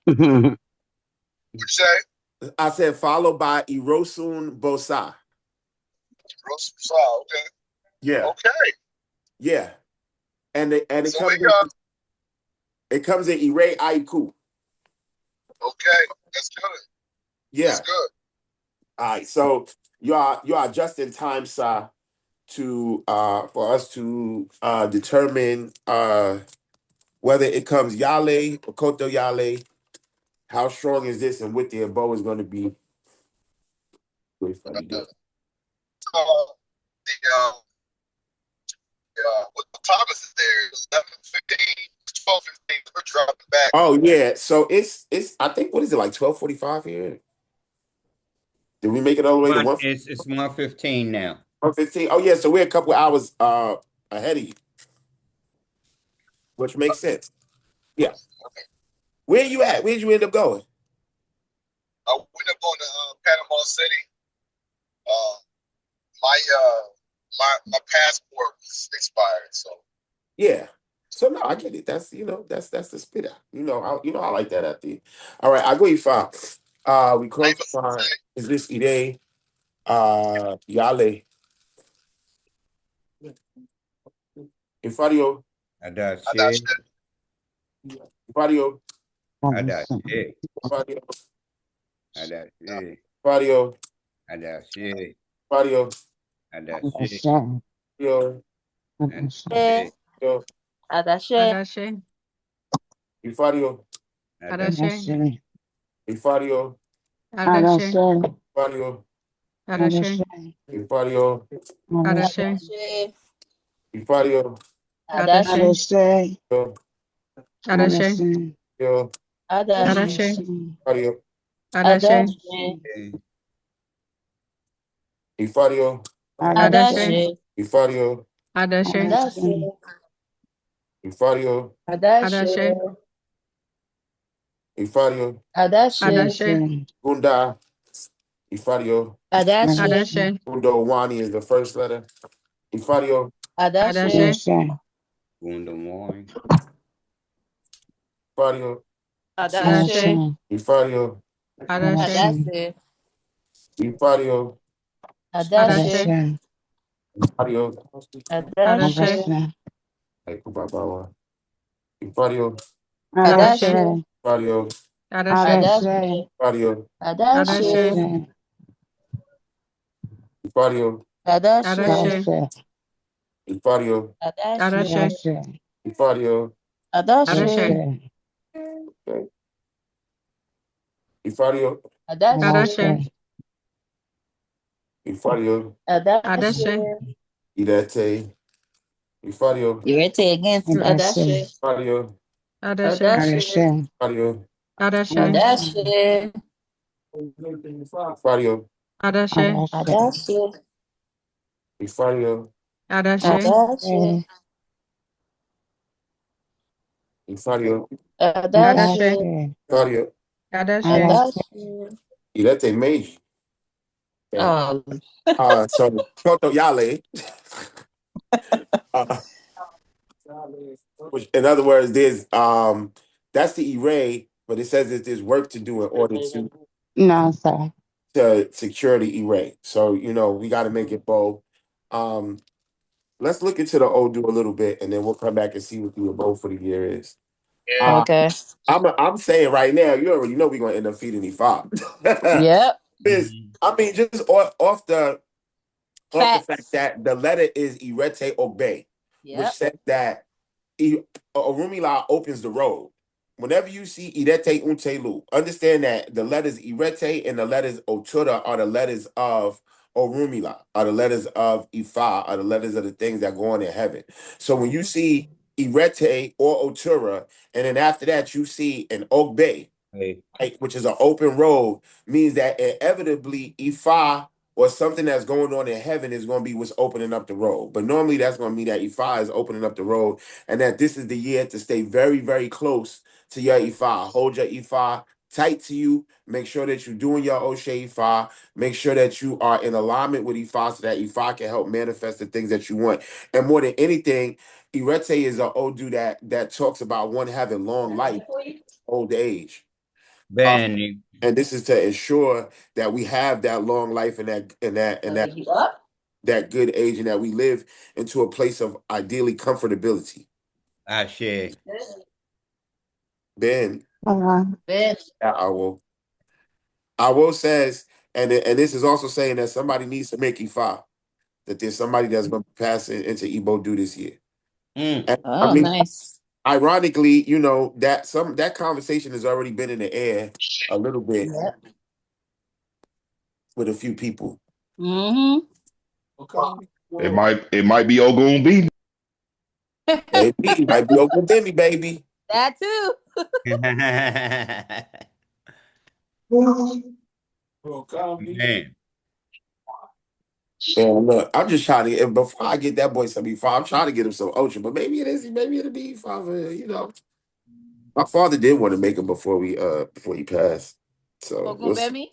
What you say? I said followed by Irosun Bosa. Roast Saw. Okay. Yeah, Okay. yeah. And it So comes we got. it comes in Ire Aiku. Okay. That's good. Yeah. That's good. All right. So you are just in time, sir, to for us to determine whether it comes Yale or Koto Yale. How strong is this and what their bow is going to be? Wait, funny Uh, dude. what the time is it there? 11:15, 12:15. We're dropping back. Oh yeah. So it's I think what is it like 12:45 here? Did we make it all the way to It's 1:15 now. 1:15? Oh yeah, so we're a couple hours ahead of you, which makes sense. Yeah. Okay. Where you at? Where'd you end up going? I went up on the Panama City. Uh, my my passport was expired, so Yeah. So no, I get it. That's that's the spitter. I like that at the. All right, I go you five. We I close ain't the gonna line. say. Is this Ide? Yale. Infadio. I got Adashe. shit. Infadio. Adashe. Infadio. Adashe. Infadio. Adashe. Infadio. Adashe. Infadio. Adashe. Adashe. Adashe. Infadio. Adashe. Infadio. Adashe. Infadio. Adashe. Infadio. Adashe. Adashe. Infadio. Adashe. Infadio. Adashe. Adashe. Adashe. Infadio. Adashe. Adashe. Infadio. Adashe. Adashe. Infadio. Adashe. Adashe. Infadio. Adashe. Adashe. Infadio. Adashe. Adashe. Gunda. Ifadio. Adashe. Adashe. Undowani is the first letter. Ifadio. Adashe. Adashe. Good morning. Ifadio. Adashe. Ifadio. Adashe. Adashe. Ifadio. Adashe. Ifadio. Adashe. Adashe. Hey, Kubabawa. Ifadio. Adashe. Ifadio. Adashe. Adashe. Ifadio. Adashe. Adashe. Ifadio. Adashe. Adashe. Ifadio. Adashe. Adashe. Ifadio. Adashe. Adashe. Okay. Ifadio. Adashe. Ifadio. Adashe. Adashe. Irete. Ifadio. Irete again. Adashe. Ifadio. Adashe. Adashe. Ifadio. Adashe. Adashe. Ifadio. Adashe. Adashe. Ifadio. Adashe. Adashe. Ifadio. Adashe. Adashe. Ifadio. Adashe. Adashe. Irete Meiji. Okay. Oh, So Toto Yale. Uh, which, in other words, there's that's the array, but it says that there's work to do in order to secure the array. So we got to make it bold. Let's look into the Odu a little bit, and then we'll come back and see what the abode for the year is. okay. I'm saying right now, you already know we're gonna end up feeding the five. Yep. I mean, just off the fact Facts. that the letter is Irete Obey, which Yep. says that Orumila opens the road. Whenever you see Irete Untelu, understand that the letters Irete and the letters Otura are the letters of Orumila, are the letters of Ifa, are the letters of the things that go on in heaven. So when you see Irete or Otura, and then after that you see an Ogbe, Hey, right, which is an open road, means that inevitably Ifa or something that's going on in heaven is going to be what's opening up the road. But normally that's going to mean that Ifa is opening up the road, and that this is the year to stay very, very close to your Ifa. Hold your Ifa tight to you. Make sure that you're doing your Oshe Ifa. Make sure that you are in alignment with Ifa so that Ifa can help manifest the things that you want. And more than anything, Irete is an Odu that talks about one having long life, old age. Ben, And this is to ensure that we have that long life and that good age, and that we live into a place of ideally comfortability. Ashe. Ben, Ben. I will says, and this is also saying that somebody needs to make Ifa, that there's somebody that's going to pass into Igbo do this year. And, Oh, nice. ironically, that conversation has already been in the air a little bit Yep. with a few people. Mm-hmm. It might be Ogun B. Maybe, might be Open Demi, baby. That too. Man, And look, I'm just trying to get, before I get that boy some E5, I'm trying to get him some Ultra, but maybe it'll be E5, My father did want to make him before he passed. So Ogunbemi?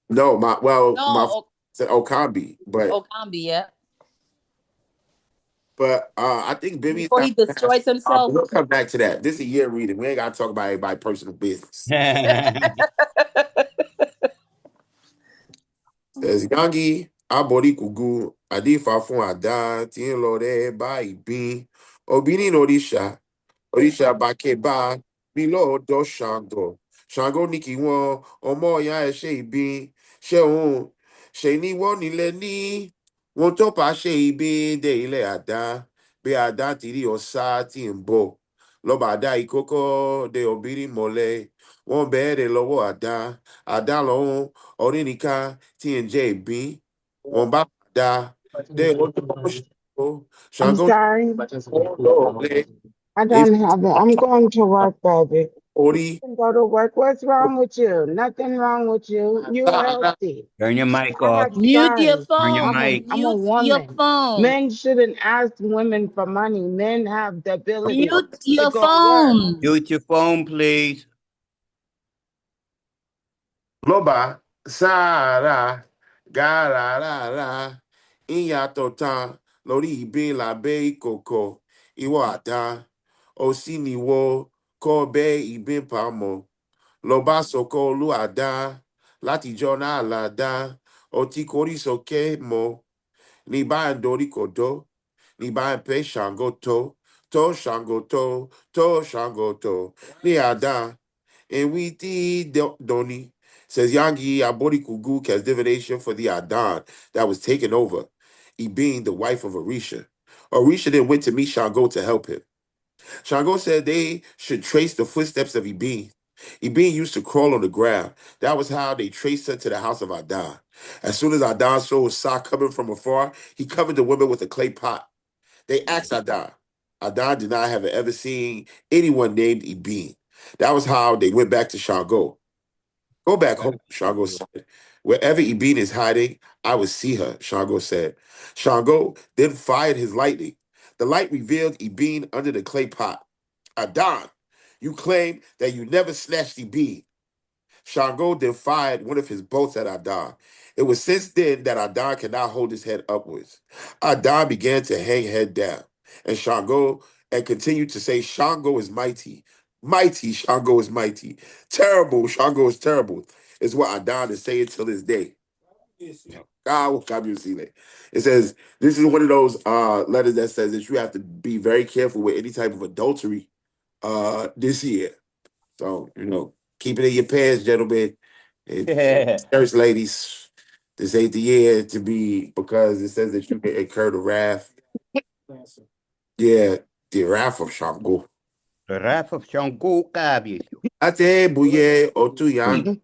no, my No, said Okambi, but Okambi, yeah. I think Bibby's Before not he destroys but himself. we'll come back to that. This is a year reading. We ain't gotta talk about anybody's personal business. Says Yangi Abori Kugu Adifa fún Ada tí ń lọ rẹ bá ìbín obìnrin Oríṣà Bákẹ́bà bí lọ́ọ̀dọ̀ Ṣàngó. Ṣàngó ní kí wọ́n ọmọ ìyá ẹ̀ ṣe ìbín ṣé òun ṣe ní wọ́n nílẹ̀ ní wọ́n tó bá ṣe ìbín dé ilẹ̀ àdá bí àdá ti rí ọ̀sá tí ń bọ̀ lọ́ba àdá ìkókó dé obìnrin mọ́lẹ̀ wọ́n bẹ̀rẹ̀ lọ́wọ́ àdá lọ́wọ́ oríníkà tí ń jẹ́ ìbín wọ́n bá àdá dé ọdún Ṣàngó. I'm Ṣàngó sorry. lọ́ọ̀lẹ́ I don't have it. I'm going to work, baby. orí. You can go to work. What's wrong with you? Nothing wrong with you. You healthy. turn your mic I off. got Mute your sons. Turn your phone. mic. I'm a Mute your woman. phone. Men shouldn't ask women for money. Men have the ability Mute to your go work. phone. Mute your phone, please. Global. Sara, garara, iyatotan, lórí ìbí lábẹ́ ìkòkò, ìwọ àdá, òsì níwọ, kọ́ bẹ́ ìbí pamọ́, lọ́ba sọ̀kọ́ olú àdá, látijọ́ náà làdá, ọtí korí sọ̀kẹ́ mọ́, ní bá ń dorí kòdó, ní bá ń pẹ́ ṣàngótó, tó ṣàngótó, tó ṣàngótó, ní àdá. And we did Doni says Yangi Abori Kugu has divination for the Adan that was taken over. He being the wife of Orisha. Orisha then went to meet Shango to help him. Shango said they should trace the footsteps of Ibin. Ibin used to crawl on the ground. That was how they traced her to the house of Adan. As soon as Adan saw Sa coming from afar, he covered the women with a clay pot. They asked Adan. Adan did not have ever seen anyone named Ibin. That was how they went back to Shango. Go back home, Shango said. Wherever Ibin is hiding, I will see her, Shango said. Shango then fired his lightning. The light revealed Ibin under the clay pot. Adan, you claim that you never snatched Ibin. Shango then fired one of his bolts at Adan. It was since then that Adan cannot hold his head upwards. Adan began to hang head down, and Shango and continued to say, Shango is mighty. Mighty, Shango is mighty. Terrible, Shango is terrible, is what Adan is saying till this day. God will come you see that. It says, this is one of those letters that says that you have to be very careful with any type of adultery this year. So, keep it in your pants, gentlemen. And church ladies, this ain't the year to be, because it says that you can incur the wrath. Yeah, the wrath of Shango. The wrath of Shango Kabisho. Ate buye otuyan.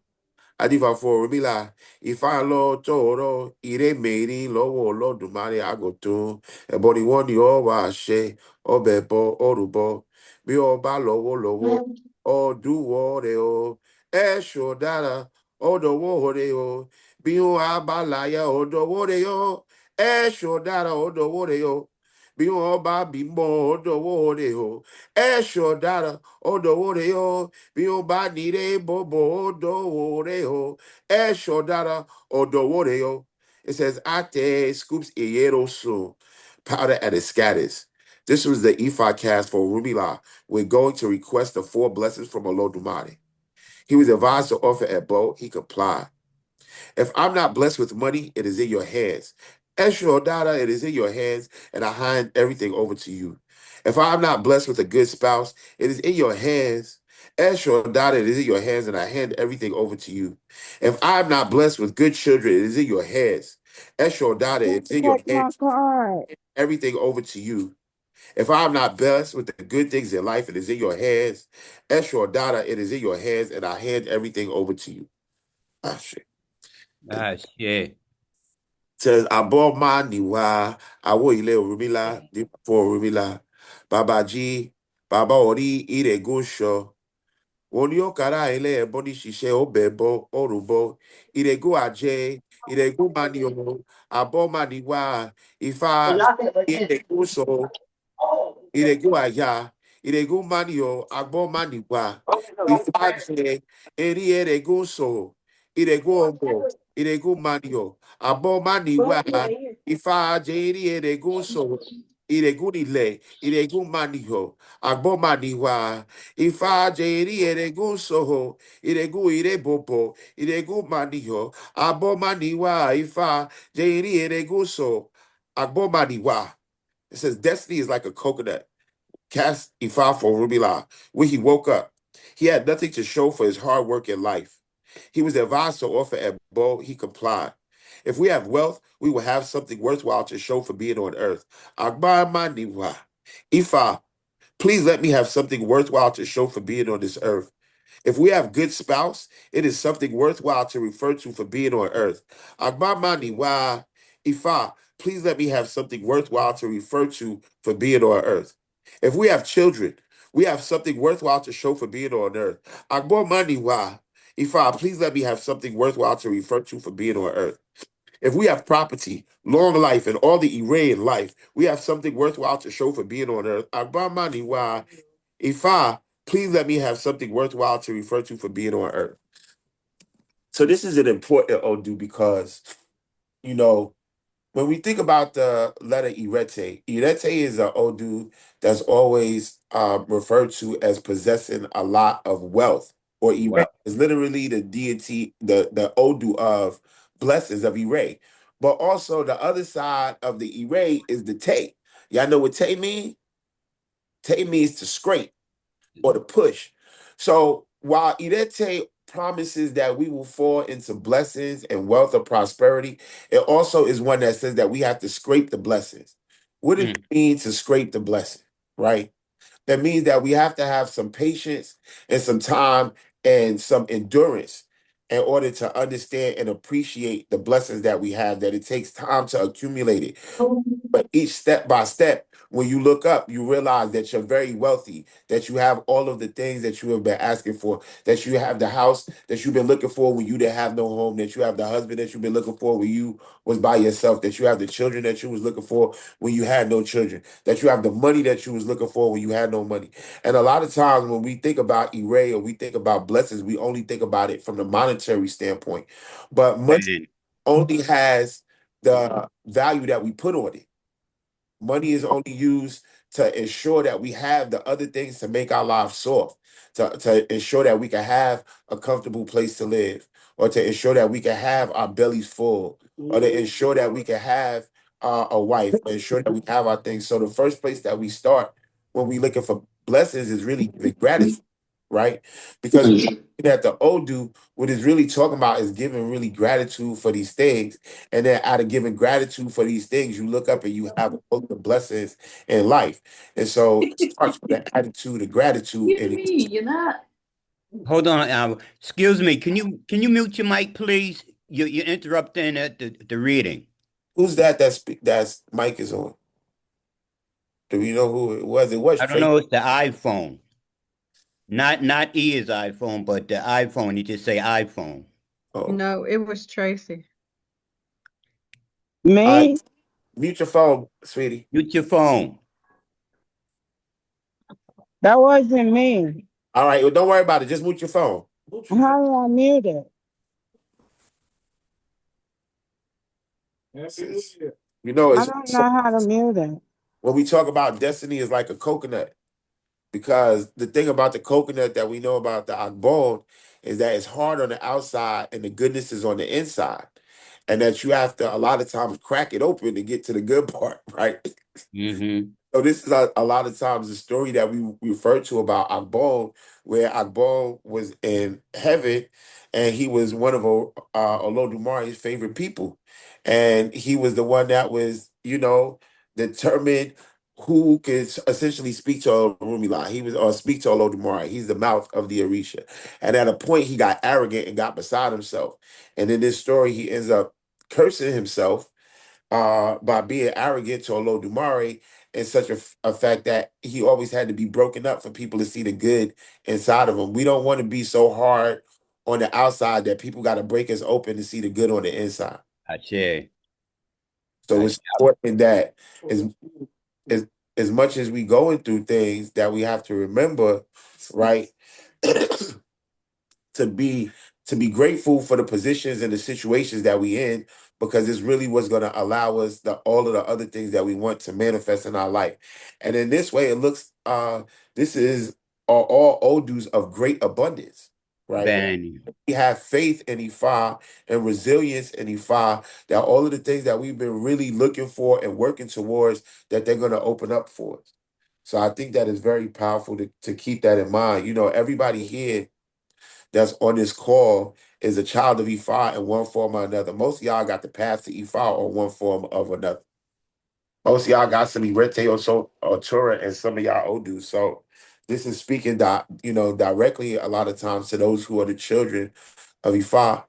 Adiva for Rumila. If I lo toro, ire meri lowo lodumare agoto. Ebony one yo wa she, obebo, orubo. Bi oba lowo, o duwo reo. Esho dara, odo wo reo. Bi o abalaya, odo wo reo. Esho dara, odo wo reo. Bi o oba bimbo, odo wo reo. Esho dara, odo wo reo. Bí ó bá nire bobo odoworeo, eshodara odoworeo. It says, ate scoops so powder at its scatters. This was the ephod cast for Rumila when going to request the 4 blessings from Olodumare. He was advised to offer a bow. He complied. If I'm not blessed with money, it is in your hands. Eshodara, it is in your hands, and I hand everything over to you. If I'm not blessed with a good spouse, it is in your hands. Eshodara, it is in your hands, and I hand everything over to you. If I'm not blessed with good children, it is in your hands. Eshodara, it's in your Check my hands, card. everything over to you. If I'm not blessed with the good things in life, it is in your hands. Eshodara, it is in your hands, and I hand everything over to you. Ah, shit. Ah, shit. Says Abomaniwa Awo Ile Orumila for Orumila Baba G Baba Ori Ire Gosho Onio Kara Ile Ebony Shishe Obebo Orubo Irego Aje Irego Manio Abomaniwa Ifa Ire Goso Iregu aya, iregu manio, agbo maniwa, ifaje, eri eregu so, iregu obo, iregu manio, abo maniwa, ifaje, eri eregu so, iregu nile, iregu manio, agbo maniwa, ifaje, eri eregu so, iregu irebobo, iregu manio, abo maniwa, ifa, eri eregu so, agbo maniwa. It says destiny is like a coconut cast Ifa for Rubila. When he woke up, he had nothing to show for his hard work in life. He was advised to offer a bow. He complied. If we have wealth, we will have something worthwhile to show for being on earth. Agba maniwa. Ifa, please let me have something worthwhile to show for being on this earth. If we have good spouse, it is something worthwhile to refer to for being on earth. Agba maniwa. Ifa, please let me have something worthwhile to refer to for being on earth. If we have children, we have something worthwhile to show for being on earth. Agbo maniwa. Ifa, please let me have something worthwhile to refer to for being on earth. If we have property, long life, and all the array in life, we have something worthwhile to show for being on earth. Agba maniwa. Ifa, please let me have something worthwhile to refer to for being on earth. So this is an important Odu because, you know, when we think about the letter Irete, Irete is an Odu that's always referred to as possessing a lot of wealth, or Ire Well, is literally the deity, the Odu of blessings of Ire. But also the other side of the Ire is the Te. Y'all know what Te means? Te means to scrape or to push. So while Irete promises that we will fall into blessings and wealth or prosperity, it also is one that says that we have to scrape the blessings. What does it mm, mean to scrape the blessing? Right? That means that we have to have some patience and some time and some endurance in order to understand and appreciate the blessings that we have, that it takes time to accumulate it. But each step by step, when you look up, you realize that you're very wealthy, that you have all of the things that you have been asking for, that you have the house that you've been looking for when you didn't have no home, that you have the husband that you've been looking for when you was by yourself, that you have the children that you was looking for when you had no children, that you have the money that you was looking for when you had no money. And a lot of times when we think about Ire or we think about blessings, we only think about it from the monetary standpoint. But money man, only has the value that we put on it. Money is only used to ensure that we have the other things to make our lives soft, to ensure that we can have a comfortable place to live, or to ensure that we can have our bellies full, or to ensure that we can have a wife, or ensure that we have our things. So the first place that we start when we looking for blessings is really giving gratitude, right? Because that the Odu, what it's really talking about is giving really gratitude for these things, and then out of giving gratitude for these things, you look up and you have all the blessings in life. And so it starts with the attitude of gratitude. Excuse And me, you're not. hold on. Excuse me. Can you mute your mic, please? You're interrupting the reading. who's that that's mic is on? Do we know who it was? It was I don't Tracy. know. It's the iPhone. Not E's iPhone, but the iPhone. You just say iPhone. Oh. No, it was Tracy. All right. Me? Mute your phone, sweetie. Mute your phone. That wasn't me. All right. Well, don't worry about it. Just mute your phone. How do I mute it? You know, I it's don't know how to mute it. when we talk about destiny is like a coconut. Because the thing about the coconut that we know about the agbon is that it's hard on the outside and the goodness is on the inside. And that you have to a lot of times crack it open to get to the good part, right? Mm-hmm. So this is a lot of times the story that we refer to about Agbon, where Agbon was in heaven, and he was one of Olodumare's favorite people, and he was the one that was, determined who could essentially speak to Rumila. He was or speak to Olodumare. He's the mouth of the Orisha, and at a point he got arrogant and got beside himself, and in this story he ends up cursing himself by being arrogant to Olodumare in such a fact that he always had to be broken up for people to see the good inside of him. We don't want to be so hard on the outside that people got to break us open to see the good on the inside. I say. So I, it's important that as as as much as we going through things that we have to remember, right? to be to be grateful for the positions and the situations that we in, because it's really what's going to allow us the all of the other things that we want to manifest in our life. And in this way it looks this is all odus of great abundance, right? Ben. We have faith in Ifa and resilience in Ifa, that all of the things that we've been really looking for and working towards, that they're going to open up for us. So I think that is very powerful to keep that in mind. Everybody here that's on this call is a child of Ifa in one form or another. Most of y'all got the path to Ifa or one form of another. Most of y'all got some Irete or Torah and some of y'all Odu. So this is speaking directly a lot of times to those who are the children of Ifa,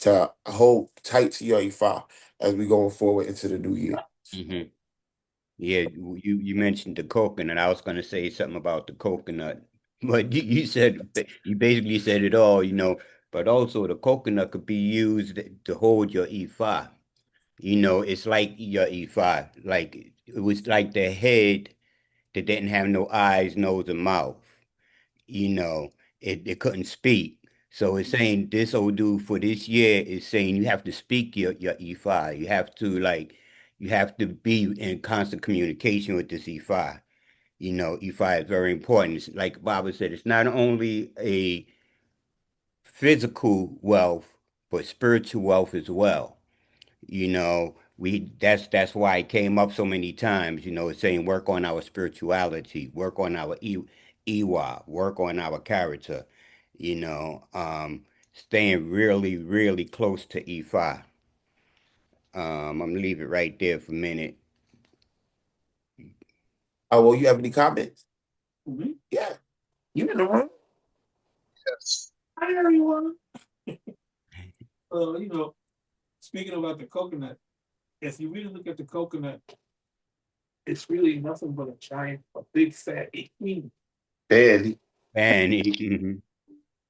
to hold tight to your Ifa as we going forward into the new year. Mm-hmm. Yeah, you mentioned the coconut. I was going to say something about the coconut, but you basically said it all. But also the coconut could be used to hold your E5. It's like your E5. Like it was like the head that didn't have no eyes, nose, and mouth. You know, it couldn't speak. So it's saying this old dude for this year is saying you have to speak your E5. You have to be in constant communication with this E5. E5 is very important. It's like Baba said, it's not only a physical wealth, but spiritual wealth as well. That's why it came up so many times, it's saying work on our spirituality, work on our Iwa, work on our character, you know, um, staying really, really close to E5. I'm gonna leave it right there for a minute. Oh, well, you have any comments? Mhm. Yeah. You in the room? Yes. Hi, everyone. You know, speaking about the coconut, if you really look at the coconut, it's really nothing but a big fat queen. Daddy. And mhm.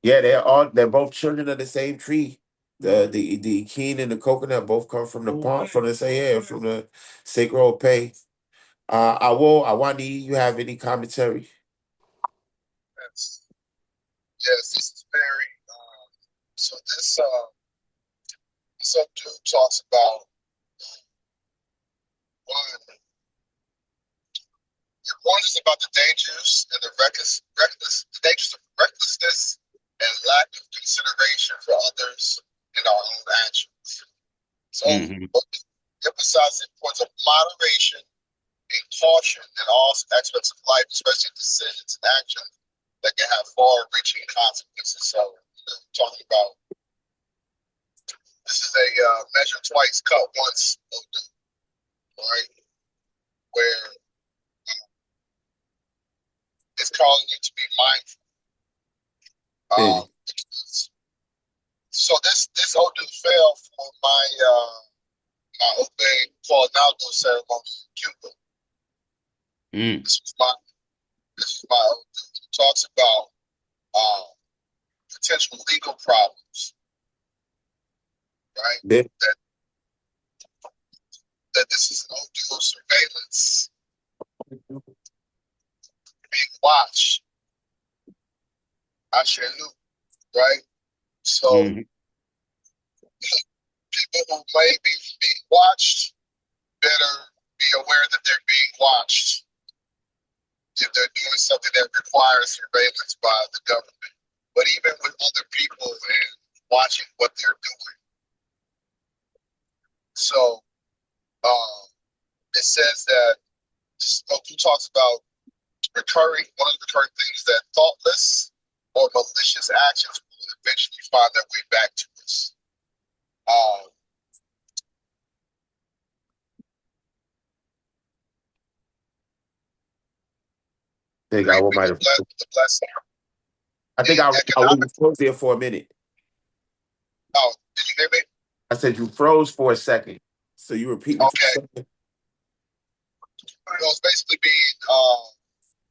Yeah, they're both children of the same tree. The king and the coconut both come from the palm from the say yeah, from the sacred pay. Awani, you have any commentary? Yes. Yes. This is very. So this dude talks about one. It warns us about the dangers and the dangers of recklessness and lack of consideration for others and our own actions. So Mhm. emphasize the importance of moderation and caution in all aspects of life, especially decisions and actions that can have far-reaching consequences. So, talking about this is a measure twice, cut once, right? Where it's calling you to be mindful. Daddy. So this old dude fell for my obey called Naldo ceremony in Cuba. Mm. This was my old dude. He talks about potential legal problems, right? Daddy. That this is an old dude of surveillance being watched. I share loop, right? So Mhm. people who may be being watched better be aware that they're being watched if they're doing something that requires surveillance by the government. But even with other people and watching what they're doing. So it says that who talks about one of the recurring things that thoughtless or malicious actions will eventually find their way back to us. Um, I reaping might have. the blessing. I think In I economic, was froze there for a minute. oh, did you hear me? I said you froze for a second. So you repeat what you Okay. said? It was basically being,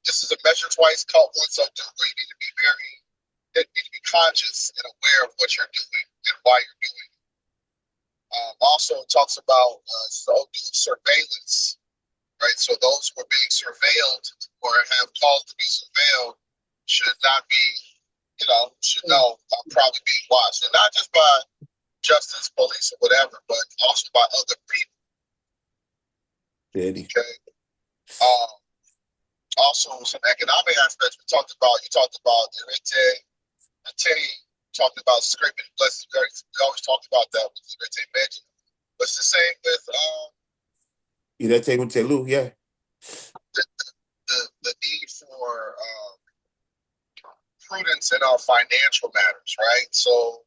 this is a measure twice, cut once, so where you need to be you need to be conscious and aware of what you're doing and why you're doing it. Also, it talks about surveillance, right? So those who are being surveilled or have cause to be surveilled should not be, should know probably being watched. And not just by justice, police, or whatever, but also by other people. Daddy. Okay. Also, some economic aspects you talked about Teddy talked about scraping blessings. We always talked about that with Irete mentioned. But it's the same with You that table Telu, yeah. the need for prudence in our financial matters, right? So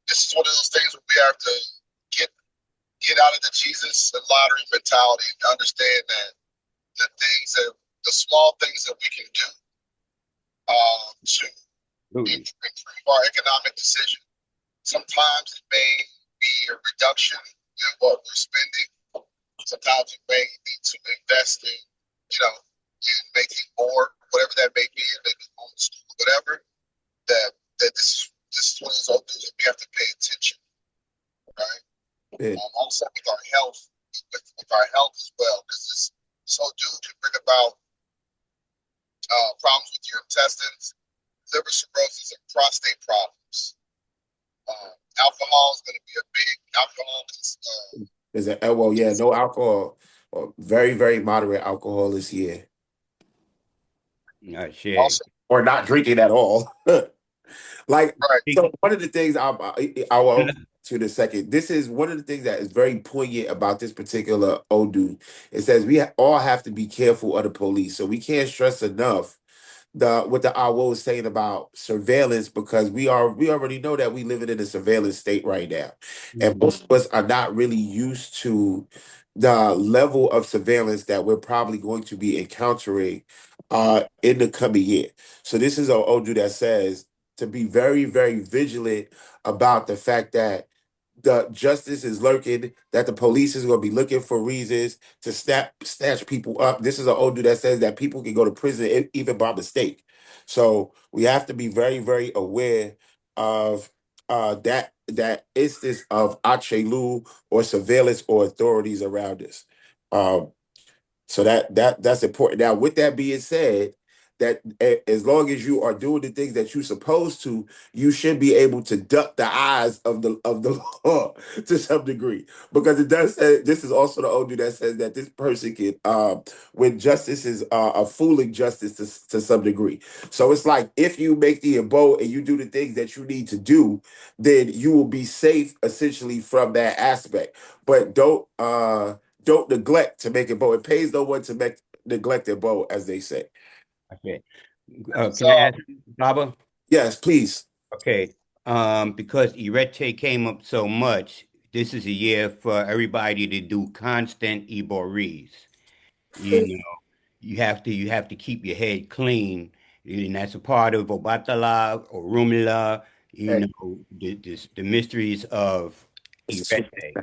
this is one of those things where we have to get out of the Jesus and lottery mentality and understand that the small things that we can do to improve our economic decision. Sometimes it may be a reduction in what we're spending. Sometimes it may be to invest in, in making more, whatever that may be, maybe homeschool, whatever. That this is one of those old things that we have to pay attention, right? Also with our health, with our health as well, because this old dude can bring about problems with your intestines, liver cirrhosis, and prostate problems. Alcohol is going to be a big alcohol. There's a well, yeah, no alcohol, or very, very moderate alcohol this year, Shit. Also, or not drinking at all. Like, right. so one of the things I will to the second. This is one of the things that is very poignant about this particular Odu. It says we all have to be careful of the police, so we can't stress enough the what the owl was saying about surveillance, because we already know that we living in a surveillance state right now, and Mhm. most of us are not really used to the level of surveillance that we're probably going to be encountering in the coming year. So this is an Odu that says to be very, very vigilant about the fact that the justice is lurking, that the police is going to be looking for reasons to snatch people up. This is an old dude that says that people can go to prison even by mistake. So we have to be very, very aware of that instance of achelu or surveillance or authorities around us. Um, so that's important. Now, with that being said, that as long as you are doing the things that you're supposed to, you should be able to duck the eyes of the law to some degree, because it does say this is also the OD that says that this person can when justice is a fooling justice to some degree. So it's like if you make the abode and you do the things that you need to do, then you will be safe essentially from that aspect. But don't neglect to make it bold. It pays no one to make neglect it bold, as they say. Okay. So, Can I ask, Baba? Yes, please. Okay. Because Irete came up so much, this is a year for everybody to do constant Iboris. You know, you have to keep your head clean, and that's a part of Obatala or Rumila. You Hey, know, the mysteries of Irete.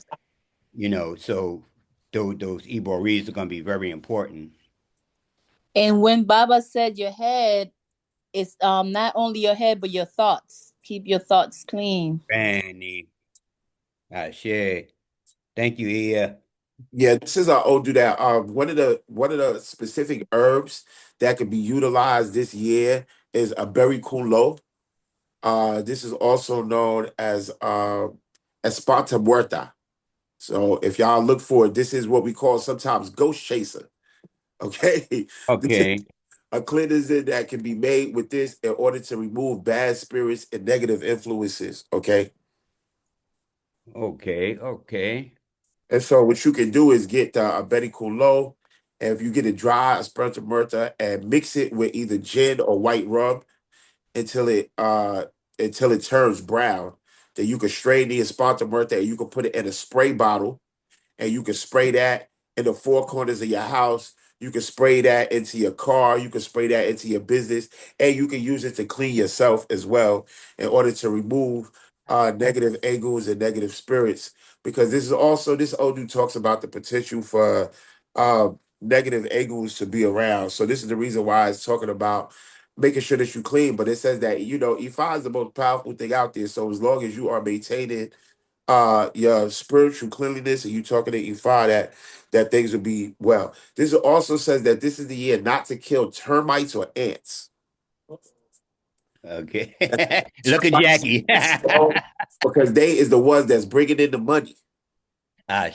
You know, so those Iboris are going to be very important. And when Baba said your head, it's not only your head but your thoughts. Keep your thoughts clean. Fanny, share. Thank you, Ia. yeah, this is our old do that. One of the specific herbs that could be utilized this year is a berry kulo. This is also known as espanta muerta. So if y'all look for it, this is what we call sometimes ghost chaser. Okay, this is Okay, a cleanser that can be made with this in order to remove bad spirits and negative influences. Okay. okay. And so what you can do is get a Betty Coulot, and if you get it dry, a Sperta Murta, and mix it with either gin or white rum until it turns brown. Then you can strain the Esparta Murta and you can put it in a spray bottle, and you can spray that in the four corners of your house. You can spray that into your car. You can spray that into your business, and you can use it to clean yourself as well in order to remove negative angles and negative spirits. Because this Odu talks about the potential for negative angles to be around. So this is the reason why it's talking about making sure that you clean. But it says that Ifa is the most powerful thing out there. So as long as you are maintaining your spiritual cleanliness and you talking to Ifa, that things will be well. This also says that this is the year not to kill termites or ants. Okay. That Look at termites Jackie. is strong because they is the ones that's bringing in the money.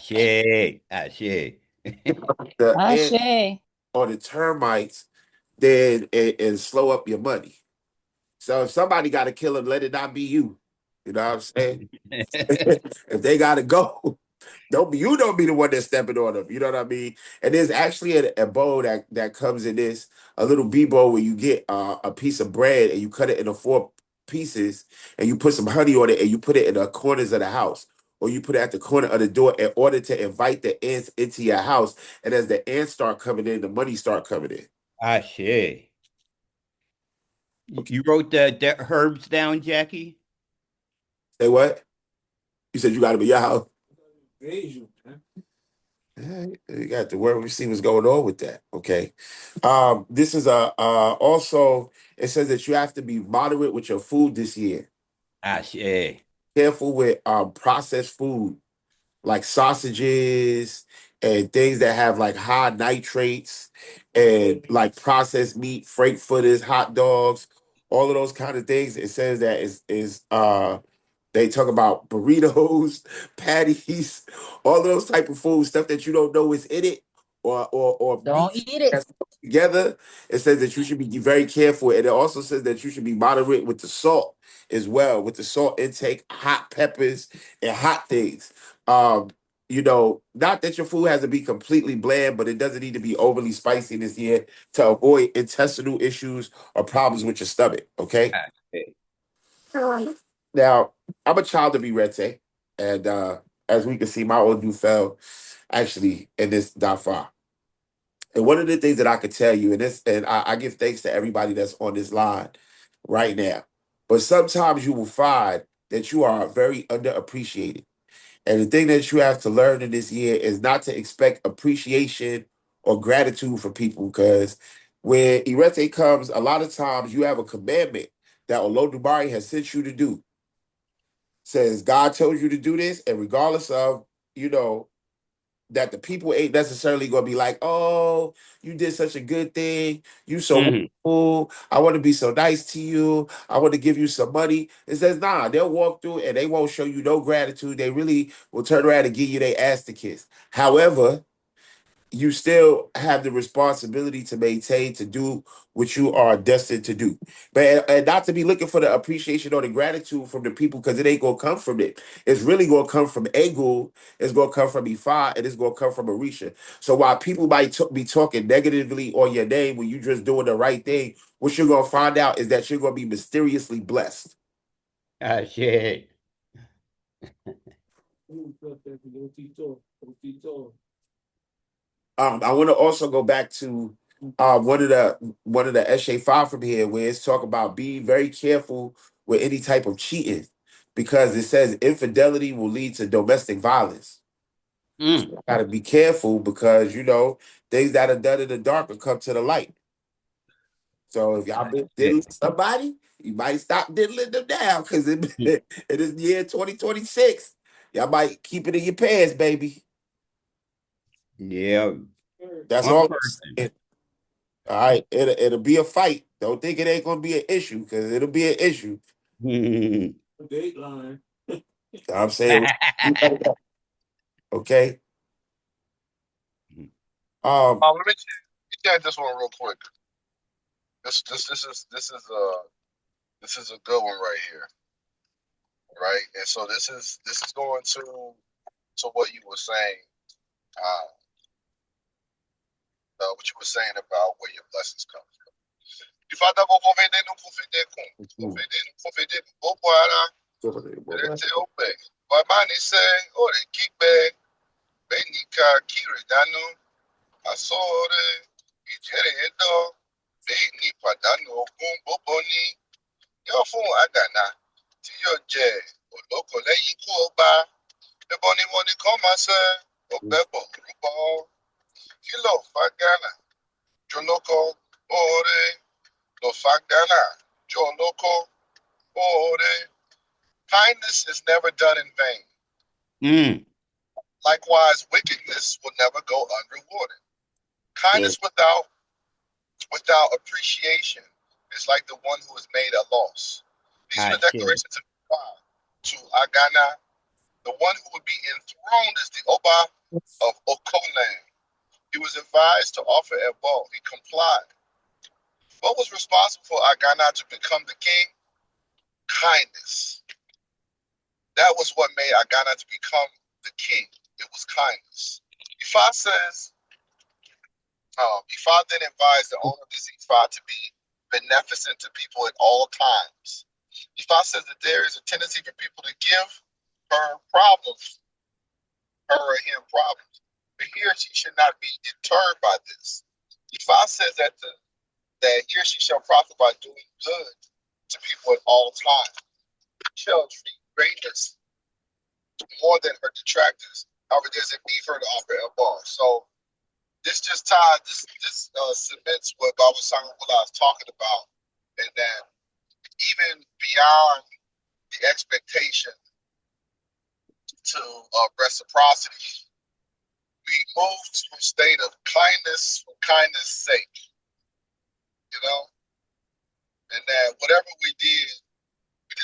Shit. The ant Ashe. or the termites, then and slow up your money. So if somebody got to kill them, let it not be you. You know what I'm saying? If they got to go, don't be the one that's stepping on them. You know what I mean? And there's actually a bowl that comes in this, a little bee bowl where you get a piece of bread and you cut it into four pieces and you put some honey on it and you put it in the corners of the house. Or you put it at the corner of the door in order to invite the ants into your house. And as the ants start coming in, the money start coming in. Shit. Okay. You wrote the herbs down, Jackie? Say what? You said you got to be your house. Asian, man. You got to work. We see what's going on with that. Okay. This is also it says that you have to be moderate with your food this year. Shit. Careful with processed food like sausages and things that have like high nitrates and like processed meat, frankfurters, hot dogs. all of those kind of things. It says that they talk about burritos, patties, all of those type of food stuff that you don't know is in it, or Don't meats eat it. that's put together. It says that you should be very careful, and it also says that you should be moderate with the salt as well, with the salt intake, hot peppers, and hot things. Um, not that your food has to be completely bland, but it doesn't need to be overly spicy this year to avoid intestinal issues or problems with your stomach. Okay. Ah, shit. Now, I'm a child of Irete, and as we can see, my old dude fell actually in this Dafa. And one of the things that I could tell you, and I give thanks to everybody that's on this line right now, but sometimes you will find that you are very underappreciated. And the thing that you have to learn in this year is not to expect appreciation or gratitude from people, because when Irete comes, a lot of times you have a commandment that Olodumare has sent you to do. Says God told you to do this, and regardless of, you know, that the people ain't necessarily gonna be like, oh, you did such a good thing, you so Mhm. wonderful, I want to be so nice to you, I want to give you some money. It says, nah, they'll walk through and they won't show you no gratitude. They really will turn around and give you their ass to kiss. However, you still have the responsibility to maintain, to do what you are destined to do, but and not to be looking for the appreciation or the gratitude from the people, because it ain't gonna come from it. It's really gonna come from Ego. It's gonna come from Ifa, and it's gonna come from Arisha. So while people might be talking negatively on your name when you just doing the right thing, what you're gonna find out is that you're gonna be mysteriously blessed. Ah, shit. I want to also go back to one of the Eshe 5 from here, where it's talk about being very careful with any type of cheating, because it says infidelity will lead to domestic violence. Mm. Got to be careful, because things that are done in the dark will come to the light. So if y'all been Yeah. diddling somebody, you might stop diddling them now, because it is year 2026. Y'all might keep it in your pants, baby. Yeah. That's One all. person. All right, it'll be a fight. Don't think it ain't gonna be an issue, because it'll be an issue. Dateline. I'm saying, okay. Um, Let me add this one real quick. This is a good one right here, right? And so this is going to what you were saying, what you were saying about where your blessings come from. If I double confide, no confide, confide, no confide, bobo ara, rete ope. Babani say, oh, the kickback, benika kiri dano, asore, ijere edo, beni padano, ogun bobo ni, yo fun agana, ti yo je, oloko leyin ku oba, ebo ni mo ni kan ma se, obebo rubo, kilo fagana, joloko, ore, lo fagana, joloko, ore. Kindness is never done in vain. Mm. Likewise, wickedness will never go unrewarded. yeah, Kindness without appreciation is like the one who has made a loss. These Ah, are the shit. declarations of God to Agana. The one who would be enthroned is the Oba of Okoland. He was advised to offer a ball. He complied. What was responsible for Agana to become the king? Kindness. That was what made Agana to become the king. It was kindness. Ifa says, Ifa then advised the owner of this Ifa to be beneficent to people at all times. Ifa says that there is a tendency for people to give her problems, her or him problems, but he or she should not be deterred by this. Ifa says that he or she shall profit by doing good to people at all times. She shall treat greatness more than her detractors. However, there's a need for her to offer a bar. So this just ties, this cements what Baba Sangapula is talking about, and that even beyond the expectation to reciprocity, we move to a state of kindness for kindness' sake. You know, and that whatever we did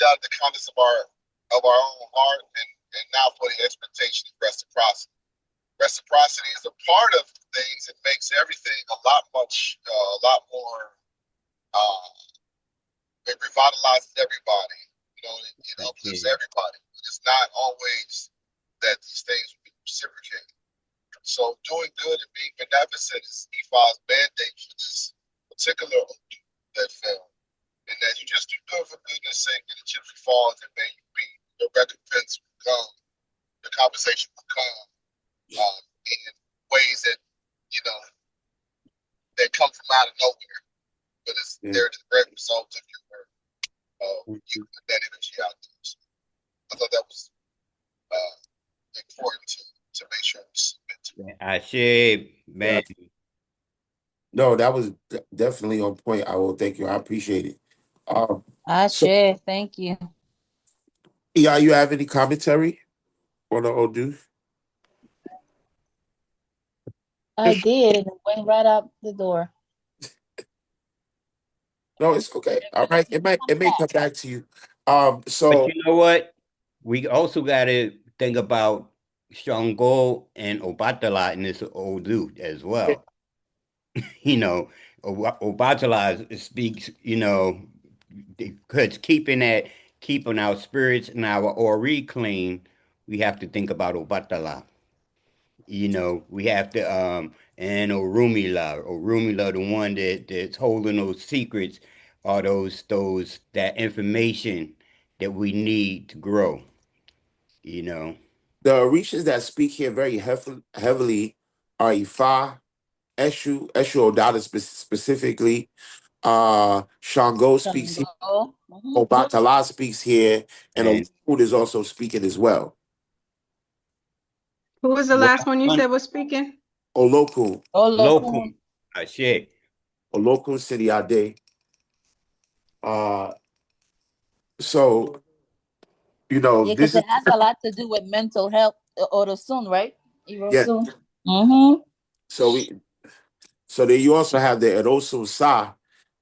out of the kindness of our own heart, and now for the expectation of reciprocity. Reciprocity is a part of things. It makes everything a lot more. Uh, it revitalizes everybody. It uplifts everybody. It's not always that these things will be reciprocated. So doing good and being beneficent is Ephi's mandate for this particular that fell. And that you just do good for goodness sake, and the chips will fall, and may you be. The recompense will come, the compensation will come in ways that you know that come from out of nowhere. But they're the direct result of your work. You put that energy out there. So I thought that was important to make sure we submit to. I say, Yeah. man, No, that was definitely on point. I will thank you. I appreciate it. So, Ashe, thank you. yeah, you have any commentary on the Odu? I did, and it went right out the door. No, it's okay. All right, it may come back to you. but So you know what? We also got to think about Shango and Obatala in this Odu as well. You know, Obatala speaks, because keeping our spirits and our ori clean, we have to think about Obatala. We have to and Orumila, the one that's holding those secrets, or those that information that we need to grow, you know. the Orishas that speak here very heavily are Ifa, Eshu Odada specifically. Shango speaks here. Shango. Mhm. Obatala speaks here, and And Olud is also speaking as well. Who was the what last one you said was speaking? Olokun, local, Olokun. shit. Olokun Sidiade. Uh, so Yeah, because this is it has a lot to do with mental health, or the soon, right? yeah. Soon. Mm-hmm. So then you also have the Erosu Sa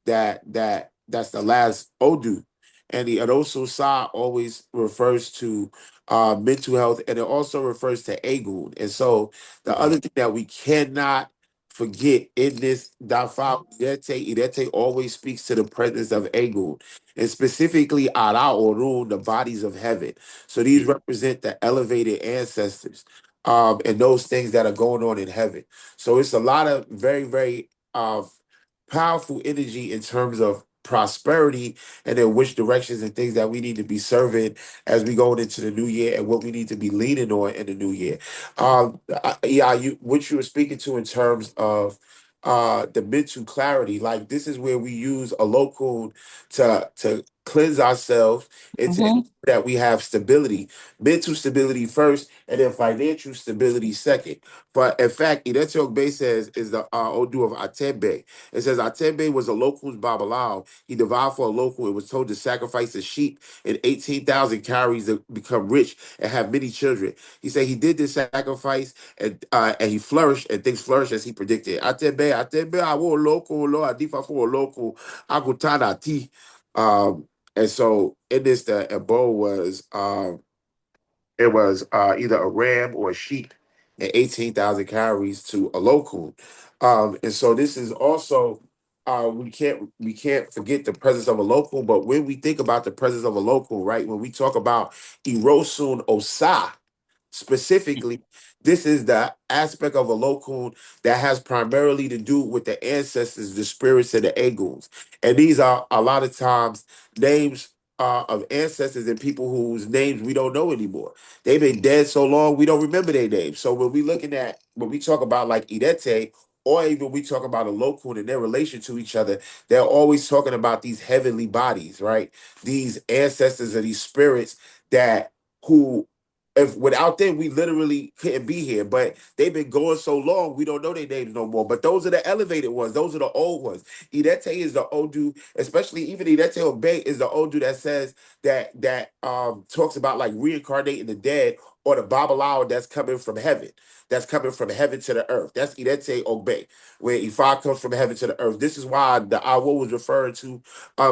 that's the last Odu. And the Erosu Sa always refers to mental health, and it also refers to Egun. And so the other thing that we cannot forget in this Dafa Idete always speaks to the presence of Egun, and specifically Ara Orun, the bodies of heaven. So these represent the elevated ancestors, and those things that are going on in heaven. So it's a lot of very, very powerful energy in terms of prosperity, and then which directions and things that we need to be serving as we go into the new year, and what we need to be leaning on in the new year. Yeah, what you were speaking to in terms of the mental clarity, like this is where we use a local to cleanse ourselves and to ensure Mm-hmm. that we have stability, mental stability first, and then financial stability second. But in fact, Idetiok Bey says is the Odu of Atembe. It says Atembe was a local's Babalao. He devoured for a local and was told to sacrifice a sheep and 18,000 calories to become rich and have many children. He said he did this sacrifice, and he flourished, and things flourished as he predicted. Atembe, I will local, Lord, Adifa for a local, Agutana T. And so in this, the Ebo was it was either a ram or a sheep and 18,000 calories to a local. And so this is also we can't forget the presence of a local, but when we think about the presence of a local, right? When we talk about Erosun Osa, specifically, this is the aspect of a locun that has primarily to do with the ancestors, the spirits, and the eguns. And these are a lot of times names of ancestors and people whose names we don't know anymore. They've been dead so long we don't remember their names. So when we talk about like Idete, or even we talk about a locun and their relation to each other, they're always talking about these heavenly bodies, right? These ancestors or these spirits that who if without them we literally couldn't be here, but they've been going so long we don't know their names no more. But those are the elevated ones, those are the old ones. Idete is the odu, especially even Idete Obey is the odu that says that talks about like reincarnating the dead, or the Babalawo that's coming from heaven. That's coming from heaven to the earth. That's Irete Ogbe, where Ifa comes from heaven to the earth. This is why the Awo was referring to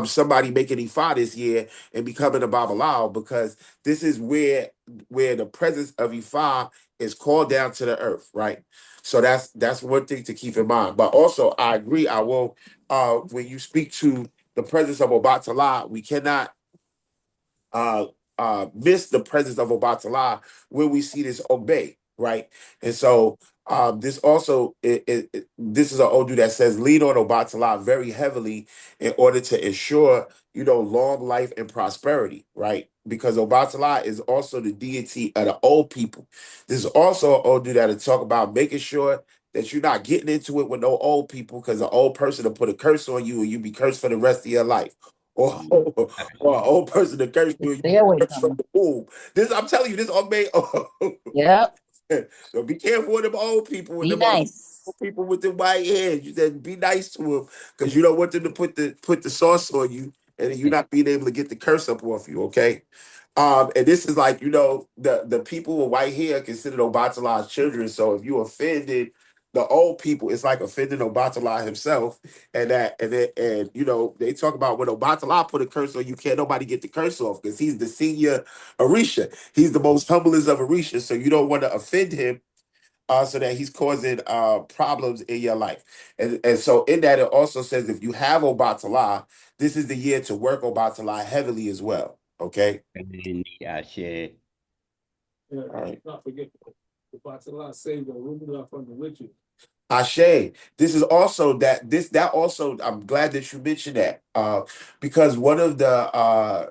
somebody making Ifa this year and becoming a Babalawo, because this is where the presence of Ifa is called down to the earth, right? So that's one thing to keep in mind. But also, I agree, I will. When you speak to the presence of Obatala, we cannot uh miss the presence of Obatala when we see this obey, right? And so this also this is an Odu that says lean on Obatala very heavily in order to ensure long life and prosperity, right? Because Obatala is also the deity of the old people. This is also an Odu that'll talk about making sure that you're not getting into it with no old people, because an old person will put a curse on you and you be cursed for the rest of your life. Or, or an old person to curse you, and Stay you away curse from from them. the womb. This I'm telling you, this all made. Yep. So be careful with them old people and Be them nice. old people with the white hairs. You said be nice to them, because you don't want them to put the sauce on you, and then you not being able to get the curse up off you. Okay. And this is like, the people with white hair considered Obatala's children. So if you offended the old people, it's like offending Obatala himself. And they talk about when Obatala put a curse on you, can't nobody get the curse off, because he's the senior Orisha. He's the most humblest of Orisha. So you don't want to offend him, so that he's causing problems in your life. And so in that, it also says if you have Obatala, this is the year to work Obatala heavily as well. Okay. And I said, Yeah, All right. not forget the Batala saved the Rumula from the witches. Ashe. This is also that also, I'm glad that you mentioned that. Because one of the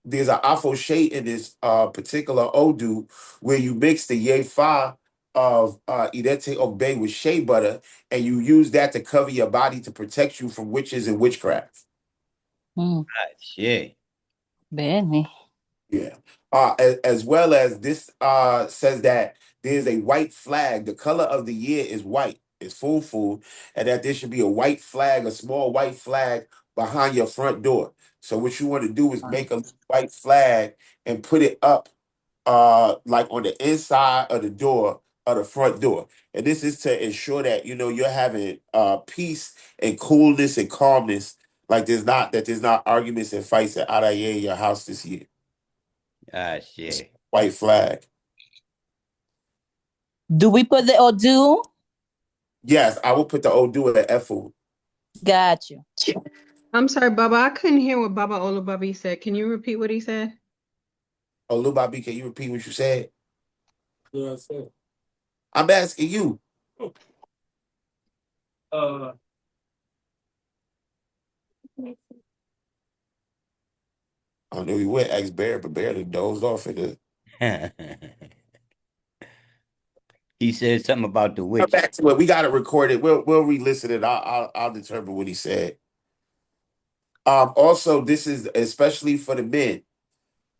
there's an afo shade in this particular Odu where you mix the Yefa of Idete Ogbe with shea butter, and you use that to cover your body to protect you from witches and witchcraft. Mm, I said, Benny. Yeah. As well as this says that there's a white flag. The color of the year is white. It's full, and that there should be a white flag, a small white flag behind your front door. So what you want to do is make a white flag and put it up like on the inside of the door of the front door. And this is to ensure that you're having peace and coolness and calmness. Like there's not arguments and fights at Adaye in your house this year. I said, White flag. Do we put the Odu? Yes, I will put the Odu at F food. Got you. I'm sorry, Baba. I couldn't hear what Baba Olubabi said. Can you repeat what he said? Olubabi, can you repeat what you said? Yeah, I said. I'm asking you. Uh, I don't know you went ex Bear, but Bear done dozed off in the. he said something about the Come witches. back to it. We got to record it. We'll re-listen it. I'll determine what he said. Also, this is especially for the men.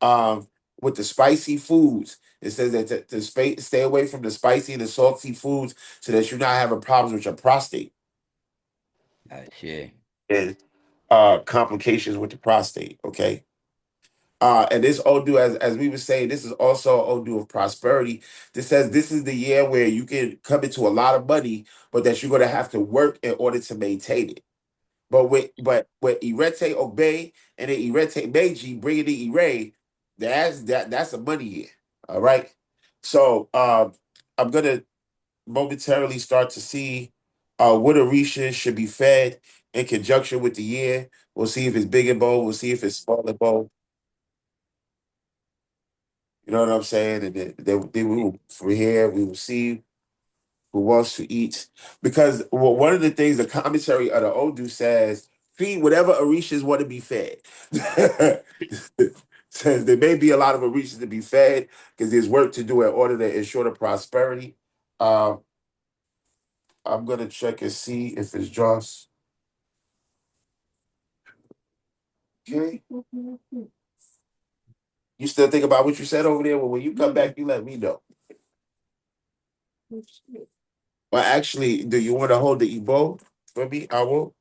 Um, with the spicy foods, it says that stay away from the spicy and the salty foods so that you're not having problems with your prostate I said, and complications with the prostate. Okay. And this Odu, as we were saying, this is also Odu of prosperity. This says this is the year where you can come into a lot of money, but that you're going to have to work in order to maintain it. But with Irete Obey and then Irete Meiji bringing the Ire, that's a money year. All right. So I'm gonna momentarily start to see what Orisha should be fed in conjunction with the year. We'll see if it's big and bold. We'll see if it's small and bold. You know what I'm saying? And then we will, from here, we will see who wants to eat. Because one of the things the commentary of the Odu says, feed whatever Orishas want to be fed. Says there may be a lot of Orishas to be fed because there's work to do in order to ensure the prosperity. Um, I'm going to check and see if it's Joss. Okay. You still think about what you said over there? Well, when you come back, you let me know. Well, actually, do you want to hold the Igbo for me? I will.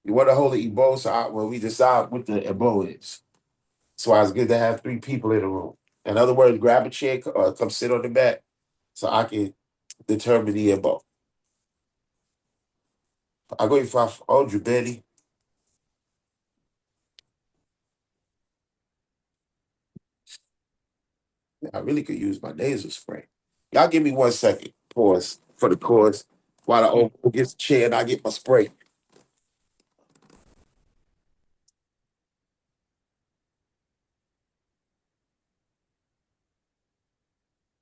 You want to hold the Igbo so when we decide what the Igbo is. That's why it's good to have three people in the room. In other words, grab a chair, come sit on the back, so I can determine the about. I go if I hold you, Betty. I really could use my nasal spray. Y'all give me 1 second. Pause for the chorus while the old gets a chair and I get my spray.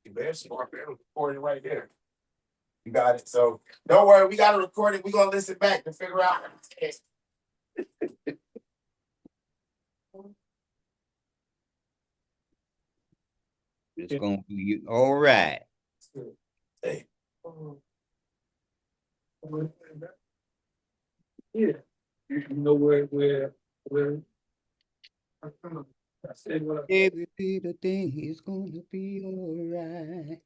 There's recording right there. You got it. So don't worry, we got to record it. We're gonna listen back to figure out. It's gonna be all right. Hey. Yeah. You know where I said what I Every little thing is gonna be all right.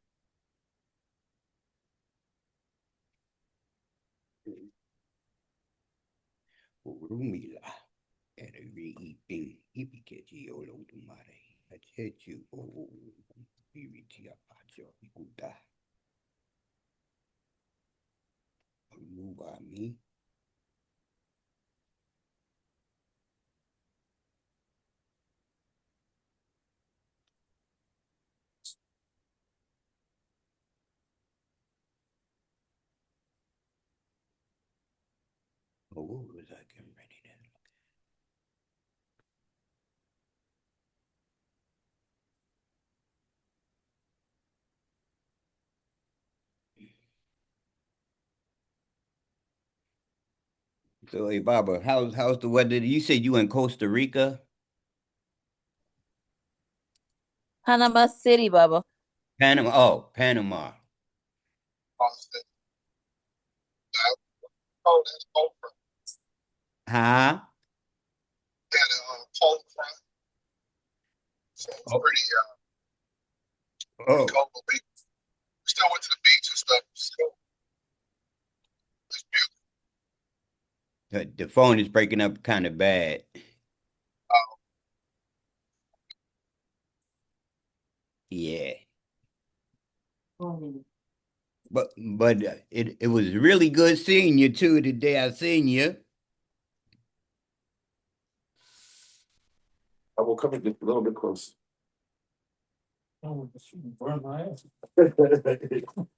Rumila. Everything. Ipikechi olotumare. Achechu o. Iriti apacho. Ikuta. Lugami. Oh, what was I getting ready to look at? So, hey, Barbara, how's the weather? You said you in Costa Rica? Panama City, Baba. Panama. Oh, Panama. Austin. Oh, that's over. Huh? And cold front. So it's Oh, pretty oh. cold. But we still went to the beach and stuff. So it's beautiful. The phone is breaking up kind of bad. Yeah. But it was really good seeing you too the day I seen you. I will come in just a little bit closer. Oh, she burned my ass.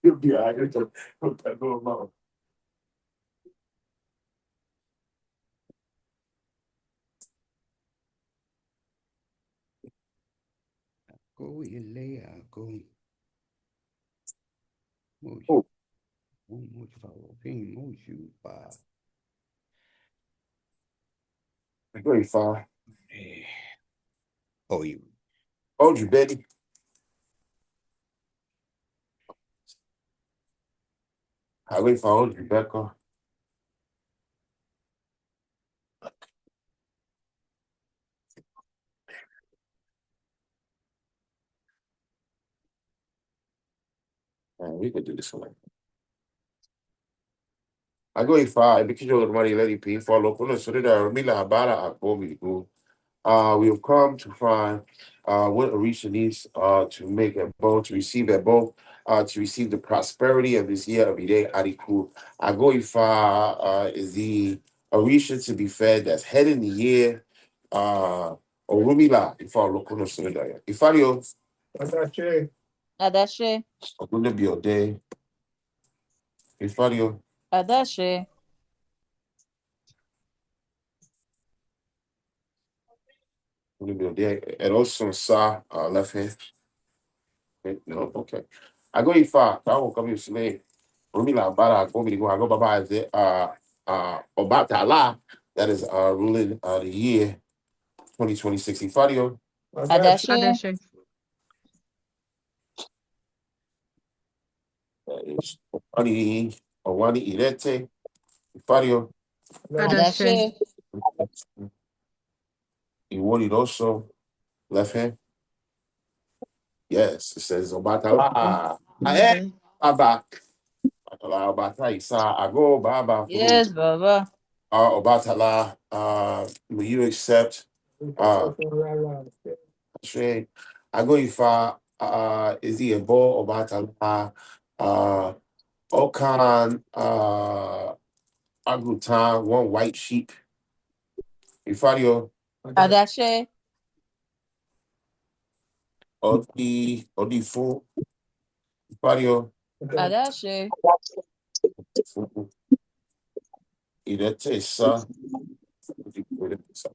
You'll be all right. Put that little mouth. Go Ilea, go. Oh, Much follow thing, Moshu by very far. Oh, you Hold you, Betty. I wait for hold you, Becca. Man, we could do this one. Ako ifa, ibiki jo mari lady P follow kuno surida mila habara akomi go. We have come to find what Orisha needs to make a bow, to receive a bow, to receive the prosperity of this year of Ide Ariku. Ago Ifa is the Orisha to be fed that's head in the year. Orumila, Ifa Lokuno Surida. Ifario, Adache. Adashe. Ogunda Biode. Ifario, Adashe. Ogunda Biode. And also Sa, left hand. Okay, no, okay. Ago Ifa, that will come in slave. Rumila Bara Gomigo, I go Baba is it Obatala that is ruling the year 2026. Ifario, Adache. Adashe. Adeshe. is Owani Irete. Ifario, Adeshe. Adashe. Iwori also left hand. Yes, it says Obatala. Ade. Baba. Obata Isa Ago Baba Furu. Yes, Baba. Obatala, will you accept trade? Agoifa is the Ebo Obatala Okan Agutan, one white sheep. Ifadio Adashe. Odifu Ifadio Adashe. Idete Sa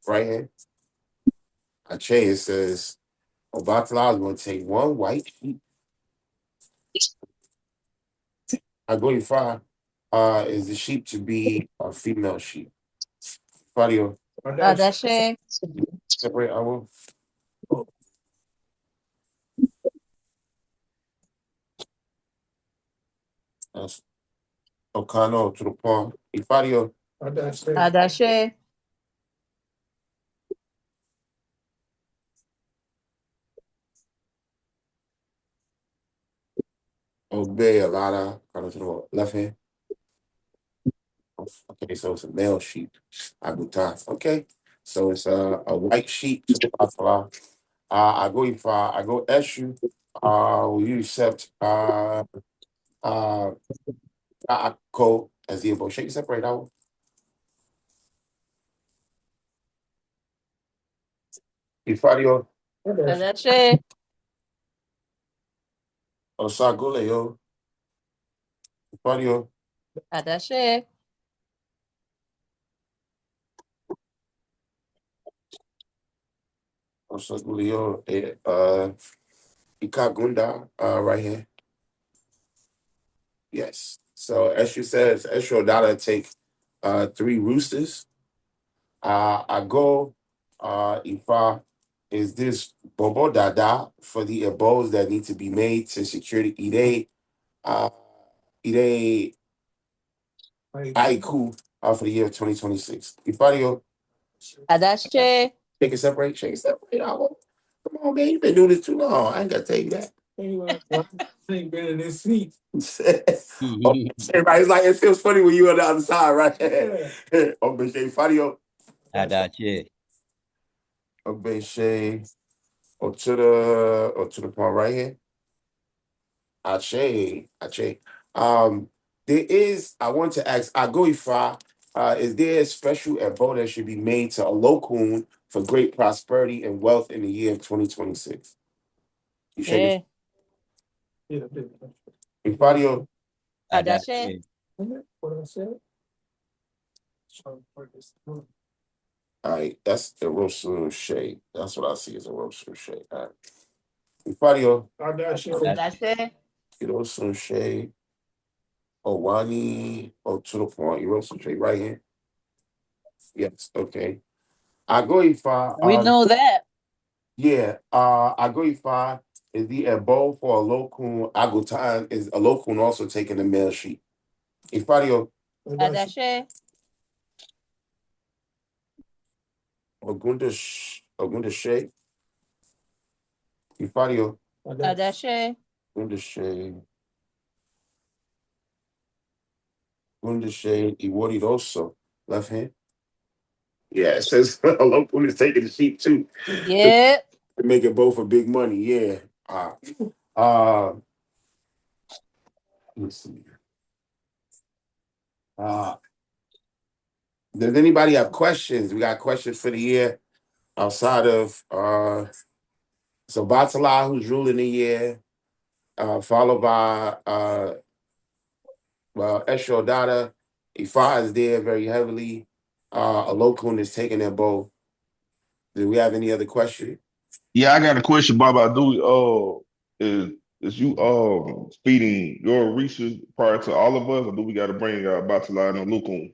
right here. Ache, it says Obatala is going to take one white sheep. Agoifa is the sheep to be a female sheep. Ifadio Adashe. separate. I will. That's Okano to the palm. Ifadio Adashe. Obey a lot of Okano to the left hand. Okay, so it's a male sheep. Agutan. Okay. So it's a white sheep to the Bafala. I go Ifa, I go Eshu. We accept Ako as the abo. Shake it separate out. Ifadio Adashe. Osagule yo. Ifadio Adashe. Osagule yo. Ikagunda right here. Yes. So Eshu says Eshu Odada take 3 roosters. I go Ifa is this Bobo Dada for the abos that need to be made to secure the Ide Aiku for the year of 2026. Ifadio, Adashe. take it separate, shake it separate. Come on, man, you've been doing this too long. I ain't gotta tell you that. Ain't been in this seat. Oh, everybody's like, it feels funny when you're on the other side, right? Obeshe Fadio, Adache. Obeshe, or to the point right here. Ache. There is, I want to ask, Agoifa, is there a special ebo that should be made to a Olokun for great prosperity and wealth in the year of 2026? You shake it. Yeah, Ifadio, Adashe. Adache. what I said. all right, that's the Rosun shade. That's what I see as a Rosun shade. All right. Ifadio, Adashe. Rosun shade. Owani, to the point, Rosun shade right here. Yes, okay. Agoifa, We know that. yeah, Agoifa is the ebo for a local. Agotan is a local also taking the mail sheet. Ifadio Adashe. Ogunda Shay. Ifadio Adashe. Ogunda Shay. Ogunda Shay. Iworidoso. Left hand. Yeah, it says a local is taking the sheet too. Yep. To make it both for big money. Yeah. Uh let's see. Uh does anybody have questions? We got questions for the year outside of so Batala, who's ruling the year, followed by Esho Dada. Ifa is there very heavily. Alokun is taking their bow. Do we have any other question? Yeah, I got a question, Baba. Is you feeding your research prior to all of us, or do we got to bring Batala and Lukun?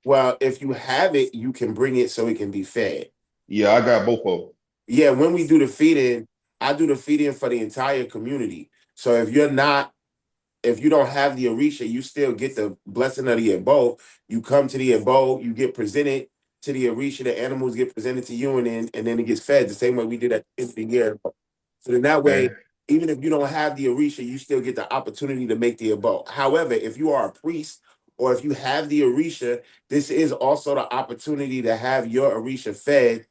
Well, if you have it, you can bring it so it can be fed. Yeah, I got both of them. Yeah, when we do the feeding, I do the feeding for the entire community. So if you don't have the Orisha, you still get the blessing of the Ebo. You come to the Ebo, you get presented to the Orisha, the animals get presented to you, and then it gets fed the same way we did at the end of the year. So then that way, Okay. even if you don't have the Orisha, you still get the opportunity to make the Ebo. However, if you are a priest or if you have the Orisha, this is also the opportunity to have your Orisha fed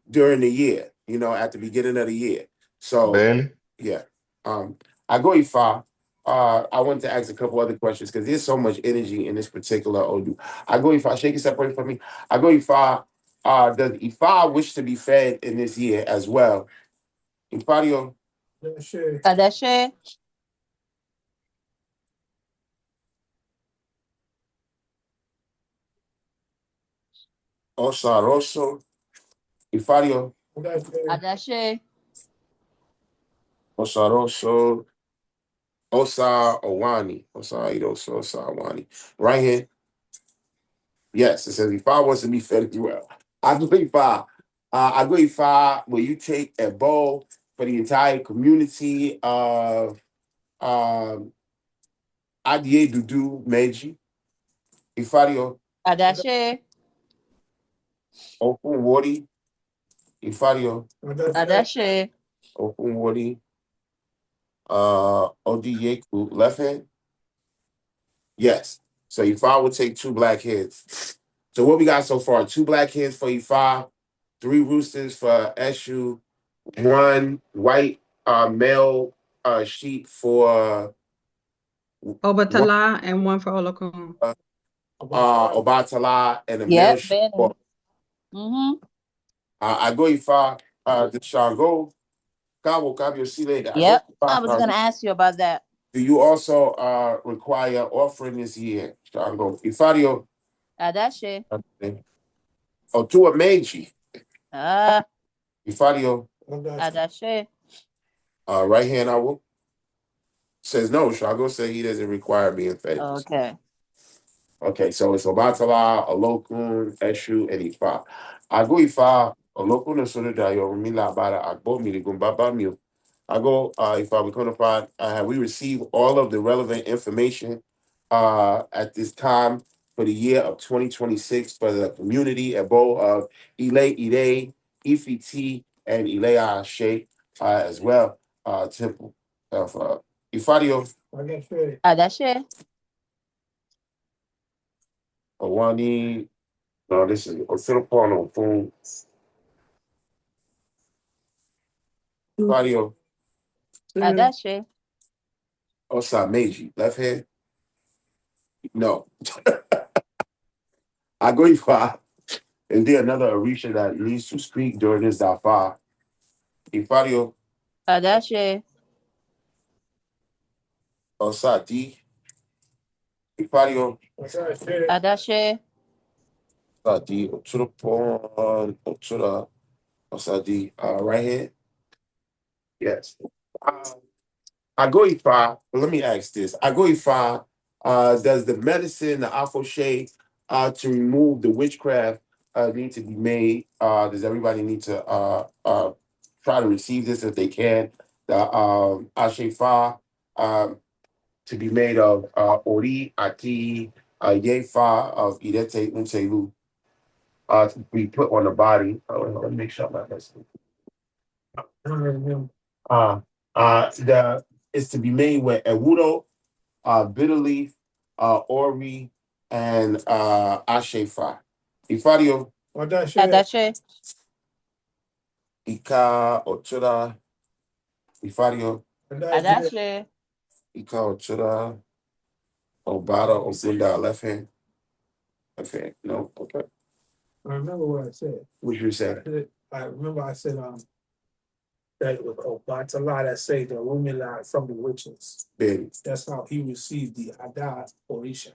during the year, at the beginning of the year. So Barely. yeah. I go Ifa. I wanted to ask a couple other questions because there's so much energy in this particular Odu. I go Ifa. Shake it separate for me. I go Ifa. Does Ifa wish to be fed in this year as well? Ifario. Adashe. Osaroso. Ifario. Adashe. Osaroso. Osa Owani. Osa Idoso. Osa Owani. Right hand. Yes, it says Ifa wants to be fed as well. I go Ifa. I go Ifa where you take a bowl for the entire community of Adie Dudu Meji. Ifario. Adashe. Okun Wori. Ifario. Adashe. Okun Wori. Odiyeku. Left hand. Yes. So Ifa will take 2 black heads. So what we got so far? 2 black heads for Ifa, 3 roosters for Eshu, 1 white male sheep for one Obatala and one for Olokun. Obatala, and a male Yep, sheep Benny. for I go Ifa the Shango. Kabo Kabio see later. I go Yep. I was Ifa. gonna ask you about that. Do you also require offering this year? Shango. Ifario. Adashe. To a Meiji. Ah, Ifario. Adashe. Right hand I will. Says no. Shango said he doesn't require being fed. Okay. Okay, so it's Obatala, Olokun, Eshu, and Ifa. Ago Ifa, Olokun and Sonodayo, Rumila Bada, Agbo Miligum Baba Mil. Ago Ifa, we quantified, have we received all of the relevant information at this time for the year of 2026 for the community, Ebo of Ile Ide, Ifiti, and Ilea Ashe as well, temple of Ifadio, Adashe. Awani. No, this is a Filipino phone. Audio. Adashe. Osa Meiji. Left hand? No. I go Ifa. Is there another Orisha that needs to speak during this Dafa? Ifario. Adashe. Osa D. Ifario. Adashe. Osa D. Otsurapon. Otsura. Osa D. Right hand? Yes. I go Ifa. Let me ask this. I go Ifa. Does the medicine, the afoshe, to remove the witchcraft, need to be made? Does everybody need to try to receive this if they can? The ashefa to be made of ori, ati, yefa of irete untelu to be put on the body. Let me make sure my best. The is to be made with ewuro, bitter leaf, ori, and ashefa. Ifario, Adashe. ika otura, ifario, Adashe. ika otura, obara, ogunda, left hand. Left hand. No, okay. I remember what I said. What you say? I remember I said that it was Obatala that saved the Rumila from the witches. Ben. That's how he received the Hadad Orisha.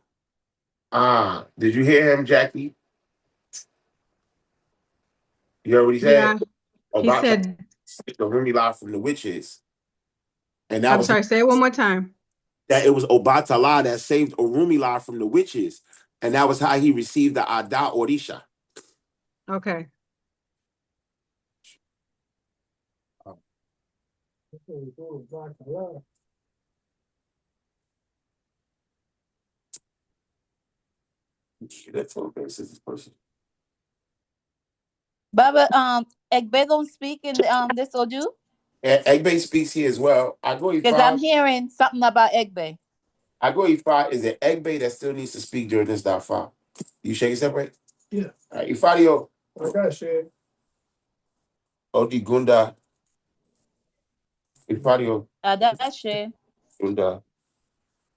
Did you hear him, Jackie? You heard what he said? Yeah, he Obata said, the Rumila from the witches. And that I'm was sorry, say it one more time. that it was Obatala that saved Orumila from the witches. And that was how he received the Ada Orisha. Okay. That's all this person. Baba, Egbe don't speak in this Odu? Egbe speaks here as well. Because I'm hearing something about Egbe. Ifa is an Egbe that still needs to speak during this Dafa. You shake yourself, right? Yeah. All right, Ifadio. I got shit. Odi Gunda. Ifario, Adashe. Unda.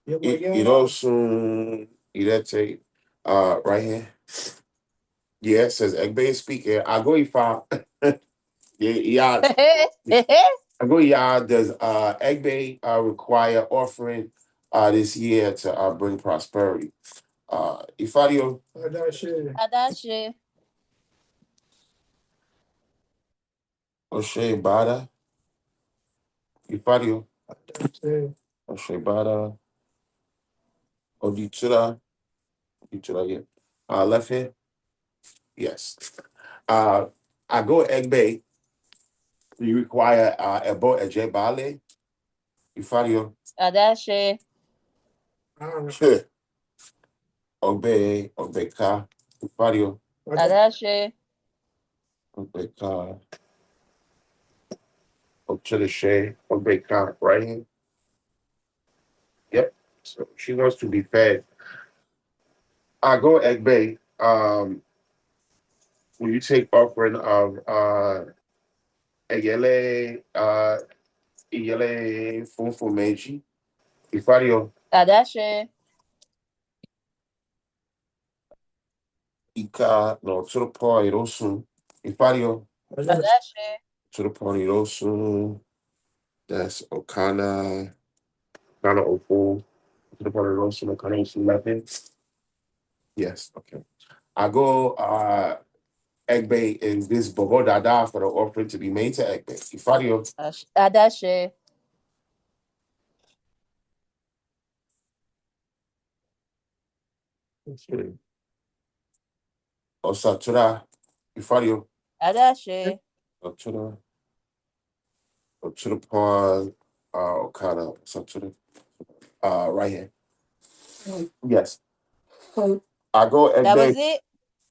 Yeah, but yeah. Irosun, Irete, right here. Yeah, it says Egbe is speaking. I go Ifa. Yeah, I go, yeah. Does Egbe require offering this year to bring prosperity? Ifario, Adashe. Adashe. Oshe Bada, Ifario, Adashe. Oshe Bada, Oditura, Oditura, yeah. Left hand, yes. I go Egbe. You require Ebo Ejebale, Ifario, Adashe. Obeka, Ifario, Adashe. Obeka, Ochelishe, Obeka, right hand. Yep. So she wants to be fed. I go Egbe. Will you take offering of Egele Egele Funfu Meiji? Ifario Adashe. Ika no to the point Irosun. Ifario Adashe. to the point Irosun. That's Okana Ofu. To the point Irosun, Okana Ofu Method. Yes, okay. I go Egbe in this Bobo Dada for the offering to be made to Egbe. Ifario. Adashe. Osatura, Ifario, Adashe. Otura, Otura Pawn, Okada, Osatura, right here. Yes. I go That was Egbe. it?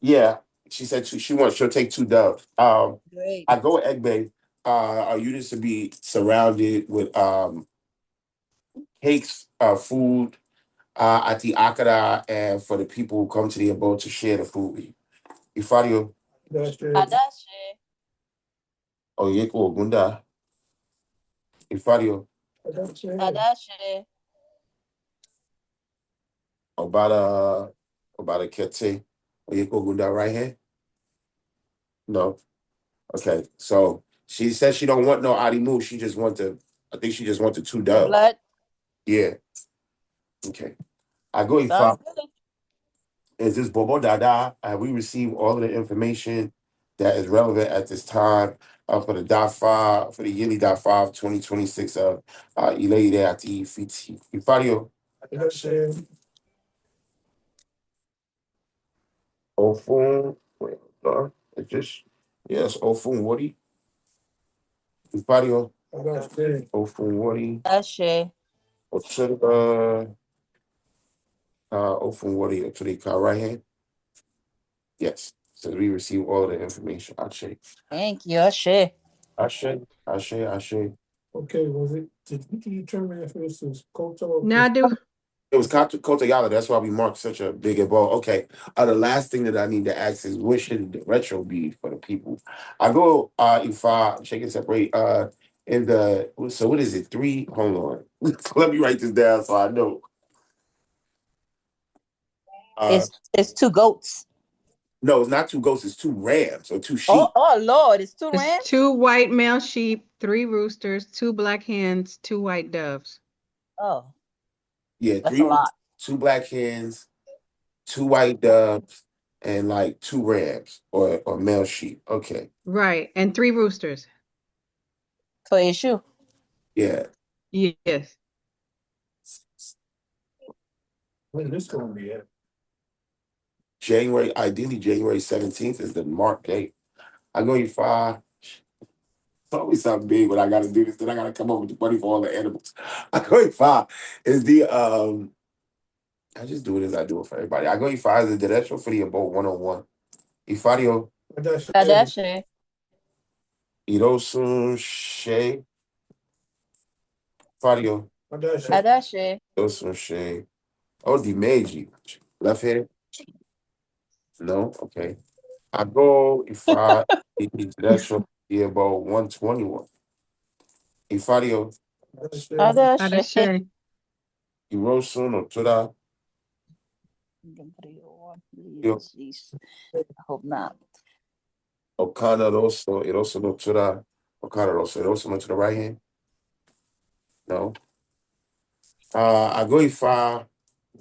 Yeah, she said she'll take two doves. Great. I go Egbe. Our units to be surrounded with cakes, food, at the Akada, and for the people who come to the abode to share the food with you. Ifario, Adashe. Adashe. Oyeko Ogunda, Ifario, Adashe. Adashe. Obada Kete, Oyeko Ogunda right here. No. Okay. So she says she don't want no Adimu. She just want the. I think she just want the two The doves. blood. Yeah. Okay. I go Sounds Ifa. good. Is this Bobo Dada? Have we received all of the information that is relevant at this time for the Dafa, for the yearly Dafa of 2026 of Ilaide at the Ifario? Adashe. Ofun. Wait, it's just, yes, Ofun Woody. Ifario. Adashe. Ofun Woody. Adashe. Otsuka. Ofun Woody. Otsuka right hand. Yes. So we receive all of the information. Ashe. Thank you. Ashe. Ashe. Ashe. Ashe. Okay, was it? Did we determine if this is cultural? Now do It was Kota Yala. That's why we marked such a big involved. Okay. The last thing that I need to ask is what should the retro be for the people? I go if I shake and separate in the so what is it? Three, hold on. Let me write this down so I know. Uh It's two goats. no, it's not two ghosts, it's two rams or two Oh, sheep. oh Lord, it's two it's rams? 2 white male sheep, 3 roosters, 2 black hens, 2 white doves. Oh, Yeah, that's a lot. two black hens, two white doves, and like two rams or male sheep. Okay. Right. And 3 roosters. For issue. Yeah. Yes. When this gonna be at? Ideally January 17th is the mark date. I go you five. It's always something big when I gotta do this. Then I gotta come up with the money for all the animals. I go you five is the I just do it as I do it for everybody. I go you five is the derecho for the abode 101. Ifario Adashe. Adashe. Irosun She Fario Adashe. Adashe. Irosun She. Oh, the Meiji. Left hand? No? Okay. I go if I derecho the abode 121. Ifadio, Adashe. Adashe. Irosun no Tura, Yo, I hope not. Okana Rosso, Irosun no Tura, Okana Rosso, Irosun no to the right hand. No. I go Ifa.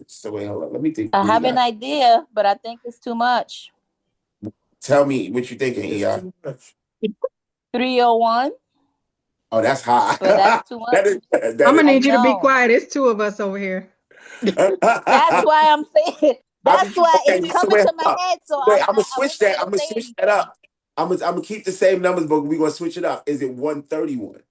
So wait, hold on. Let me think. I have an idea, but I think it's too much. Tell me what you thinking, EI. 301, Oh, that's high. but that's too much. that is, that I'm gonna is. I need you to be know. quiet. It's two of us over here. That's why I'm saying. That's why it's So coming wait, to my head. So wait, I'm gonna I switch wasn't that. gonna I'm gonna say switch that anything. up. I'm gonna keep the same numbers, but we're gonna switch it up. Is it 131?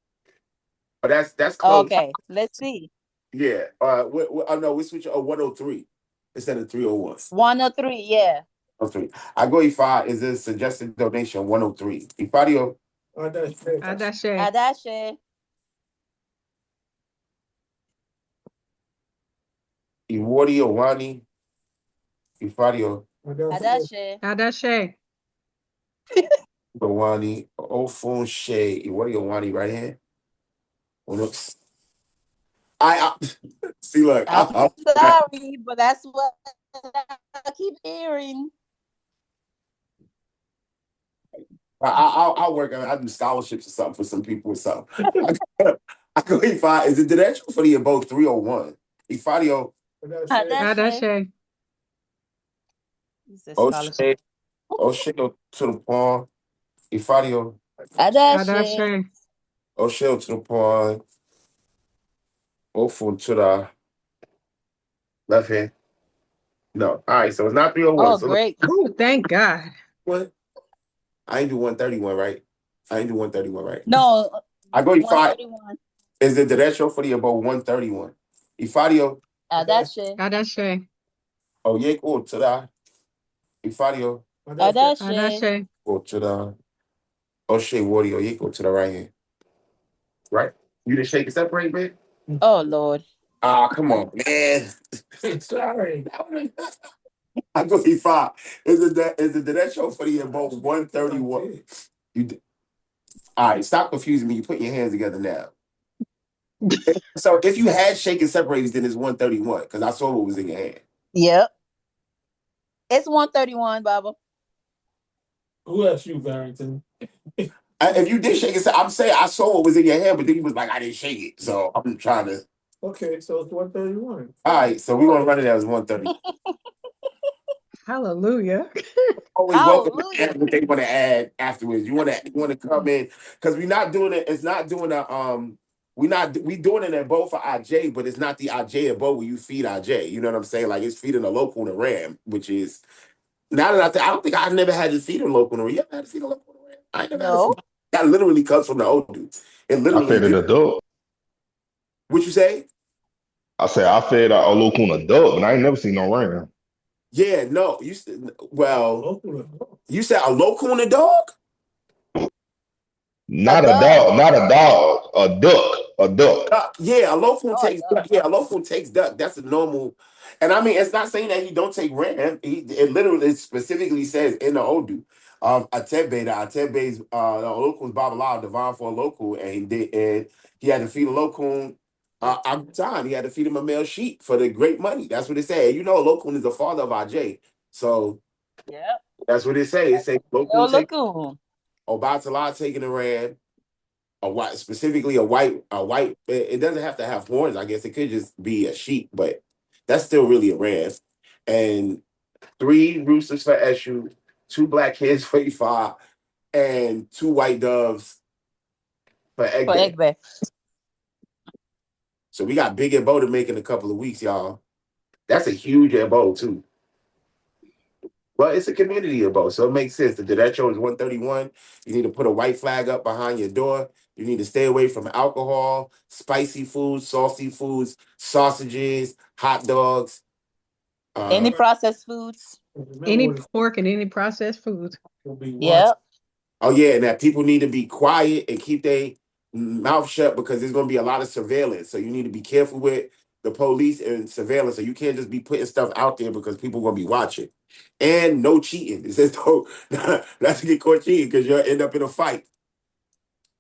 But that's close. Okay, let's see. Yeah. Oh no, we switch. 103 instead of 301. 103, yeah. 103. I go E5 is a suggested donation 103. Ifadio. Adashe. Adashe. Iwori Owani. Ifadio. Adashe. Adashe. Owani. Ofun Shay. Iwori Owani right hand. Looks. I see. Look, I'm sorry, but that's what I keep hearing. I'll work on it. I do scholarships or something for some people or something. I go E5. Is it the for the above 301? Ifadio. Adashe. Adashe. It's a O'Shea. scholarship. O'Shea to the pawn. Ifadio. Adashe. Adashe. O'Shea to the pawn. Ofun to the left hand. No. All right. So it's not 301. Oh, So look, great. Oh, thank God. what? I ain't do 131, right? I ain't do 131, right? No, I go E5. 131. Is it the for the above 131? Ifadio. Adashe. Adashe. Oyeko to the Ifadio. Adashe. Adashe. Go to the O'Shea Warrior. Oyeko to the right hand. Right? You didn't shake and separate, man? Oh, Lord. Ah, come on, man. Sorry. I go E5. Is it the for the above 131? All right, stop confusing me. You put your hands together now. So if you had shaken separators, then it's 131 because I saw what was in your hand. Yep. It's 131, Baba. Who asked you, Barrington? If you did shake it, I'm saying I saw what was in your hand, but then you was like, I didn't shake it. So I'm trying to. Okay, so it's 131. All right, so we're going to run it as 130. Hallelujah. Always welcome to Hallelujah. add what they want to add afterwards. You want to come in because we're not doing it. It's not doing we doing it at both for IJ, but it's not the IJ above where you feed IJ. You know what I'm saying? Like it's feeding a local and a ram, which is now that I don't think I've never had to feed a local and a ram. You ever had to feed a local and a ram? I ain't never had to No. feed. That literally comes from the old dudes. It I literally. fed it a duck. What you say? I said I fed a local a duck, but I ain't never seen no ram. Yeah, no. You said a local and a dog? A Not a duck. dog, not a dog, a duck, a duck. Yeah, a local Oh, a takes duck. duck. Yeah, a local takes duck. That's a normal. And I mean, it's not saying that he don't take ram. It literally specifically says in the Odu, Atebe's the local's Babala divine for a local, and he had to feed a local. Time he had to feed him a male sheep for the great money. That's what it said. You know, a local is the father of Aj. So Yep. that's what it say. It say local Yo, take Lagoon. Obatala taking a ram. A white, specifically a white. It doesn't have to have horns. I guess it could just be a sheep, but that's still really a ram. And 3 roosters for Eshu, 2 black hens for Ifa, and 2 white doves for For Egbe. Egbe. So we got big Ebo to make in a couple of weeks, y'all. That's a huge Ebo too. Well, it's a community Ebo, so it makes sense. The derecho is 131. You need to put a white flag up behind your door. You need to stay away from alcohol, spicy foods, saucy foods, sausages, hot dogs. Any processed foods. Any pork and any processed foods. Yep. Oh yeah, and that people need to be quiet and keep their mouth shut because there's going to be a lot of surveillance. So you need to be careful with the police and surveillance. So you can't just be putting stuff out there because people are going to be watching. And no cheating. It says don't not to get caught cheating because you'll end up in a fight.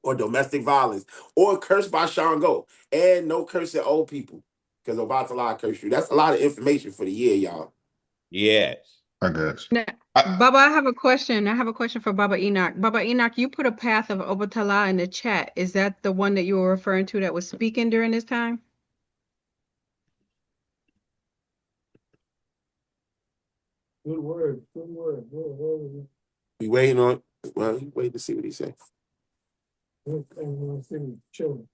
or domestic violence, or cursed by Shango, and no cursing old people because Obatala curse you. That's a lot of information for the year, y'all. Yes. I got you. Now, Baba, I have a question. I have a question for Baba Enoch. Baba Enoch, you put a path of Obatala in the chat. Is that the one that you were referring to that was speaking during this time? Good word. Good word. Good word. We waiting on. Well, he waiting to see what he say. Good thing, children.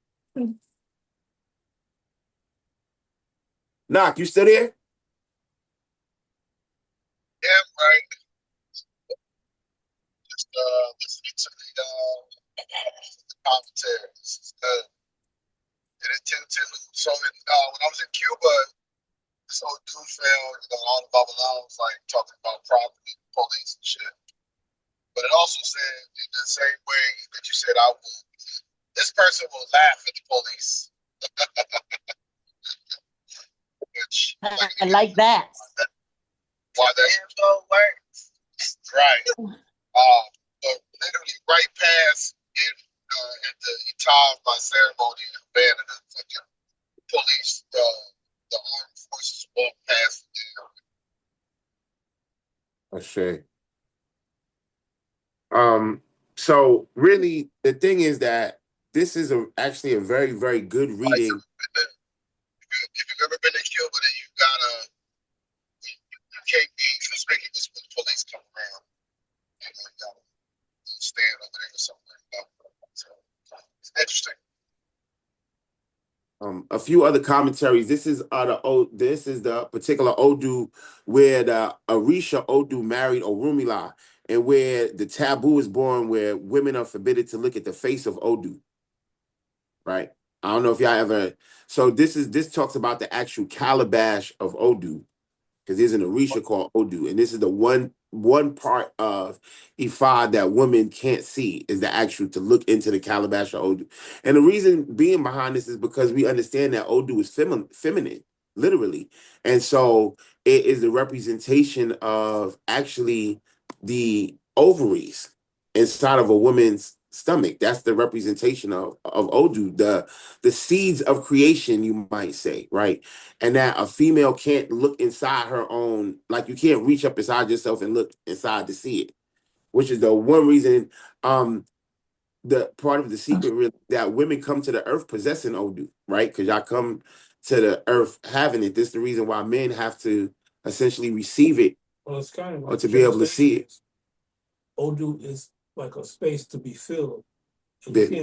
Knock, you still there? Yeah, right. Just listening to the commentaries. It's good. And it so when I was in Cuba, this old dude found, all the Babylons like talking about property, police and shit. But it also said in the same way that you said, this person will laugh at the police. Which, I like that. why that's works. Right. But literally right past at the Etab by ceremony and abandon the fucking police, the armed forces walk past them. Sure. So really, the thing is that this is actually a very, very good reading. If you've ever been to Cuba, then you can't be conspicuous when the police come around. You gotta stand over there or something. So it's interesting. A few other commentaries. This is the particular Odu where the Orisha Odu married Orumila, and where the taboo is born, where women are forbidden to look at the face of Odu. Right. I don't know if y'all ever. So this talks about the actual calabash of Odu, because there's an Orisha called Odu, and this is the one part of Ifa that women can't see is the actual to look into the calabash of Odu. And the reason being behind this is because we understand that Odu is feminine, literally. And so it is the representation of actually the ovaries inside of a woman's stomach. That's the representation of Odu, the seeds of creation, you might say, right? And that a female can't look inside her own, like you can't reach up inside yourself and look inside to see it, which is the one reason, the part of the secret really, that women come to the earth possessing Odu, right? Because y'all come to the earth having it. This is the reason why men have to essentially receive it, Well, it's kind of or like to be able to see it. Odu is like a space to be filled. And Benny, we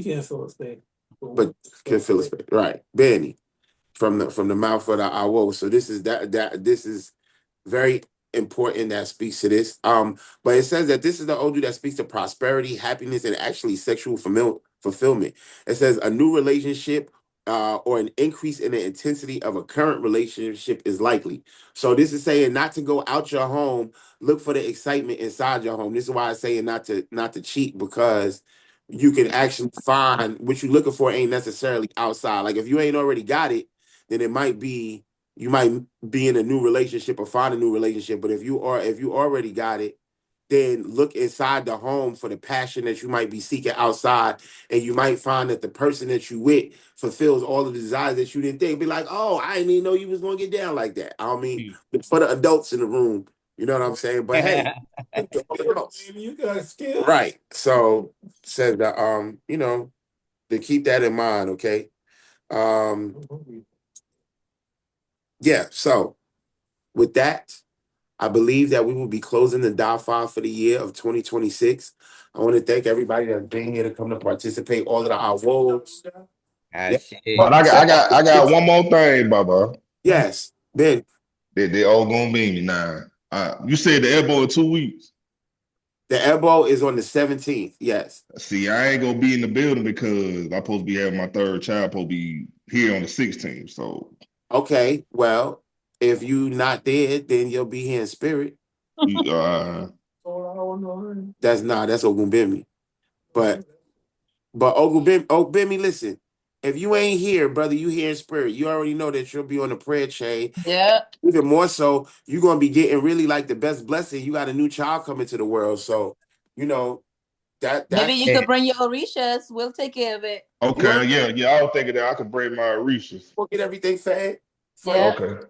can't fill a space. but can feel it, right? Benny, from the mouth of the Awo. So this is very important that speaks to this. But it says that this is the Odu that speaks to prosperity, happiness, and actually sexual fulfillment. It says a new relationship or an increase in the intensity of a current relationship is likely. So this is saying not to go out your home, look for the excitement inside your home. This is why I say not to cheat, because you can actually find what you're looking for ain't necessarily outside. Like if you ain't already got it, then it might be you might be in a new relationship or find a new relationship. But if you already got it, then look inside the home for the passion that you might be seeking outside, and you might find that the person that you with fulfills all the desires that you didn't think. Be like, oh, I didn't even know you was gonna get down like that. I mean, for the adults in the room, you know what I'm saying? But hey, You got skills. right. So said that to keep that in mind, okay? Yeah, so with that, I believe that we will be closing the Dafa for the year of 2026. I want to thank everybody that's been here to come to participate, all of our wolves. I Yeah. see. But I got one more thing, Baba. Yes, Ben. They all gonna be me now. You said the elbow in 2 weeks. The elbow is on the 17th. Yes. See, I ain't gonna be in the building because I'm supposed to be having my third child. Supposed to be here on the 16th. So Okay. Well, if you not there, then you'll be here in spirit. you, That's Ogunbemi. But Ogunbemi, listen. If you ain't here, brother, you here in spirit. You already know that you'll be on the prayer chain. Yeah. Even more so, you're gonna be getting really like the best blessing. You got a new child coming to the world, so you know Maybe That you could bring your orishas. We'll take care of it. you want Okay, yeah, I was thinking that I could bring my Reese's. to get everything fed for you. Yeah. Okay,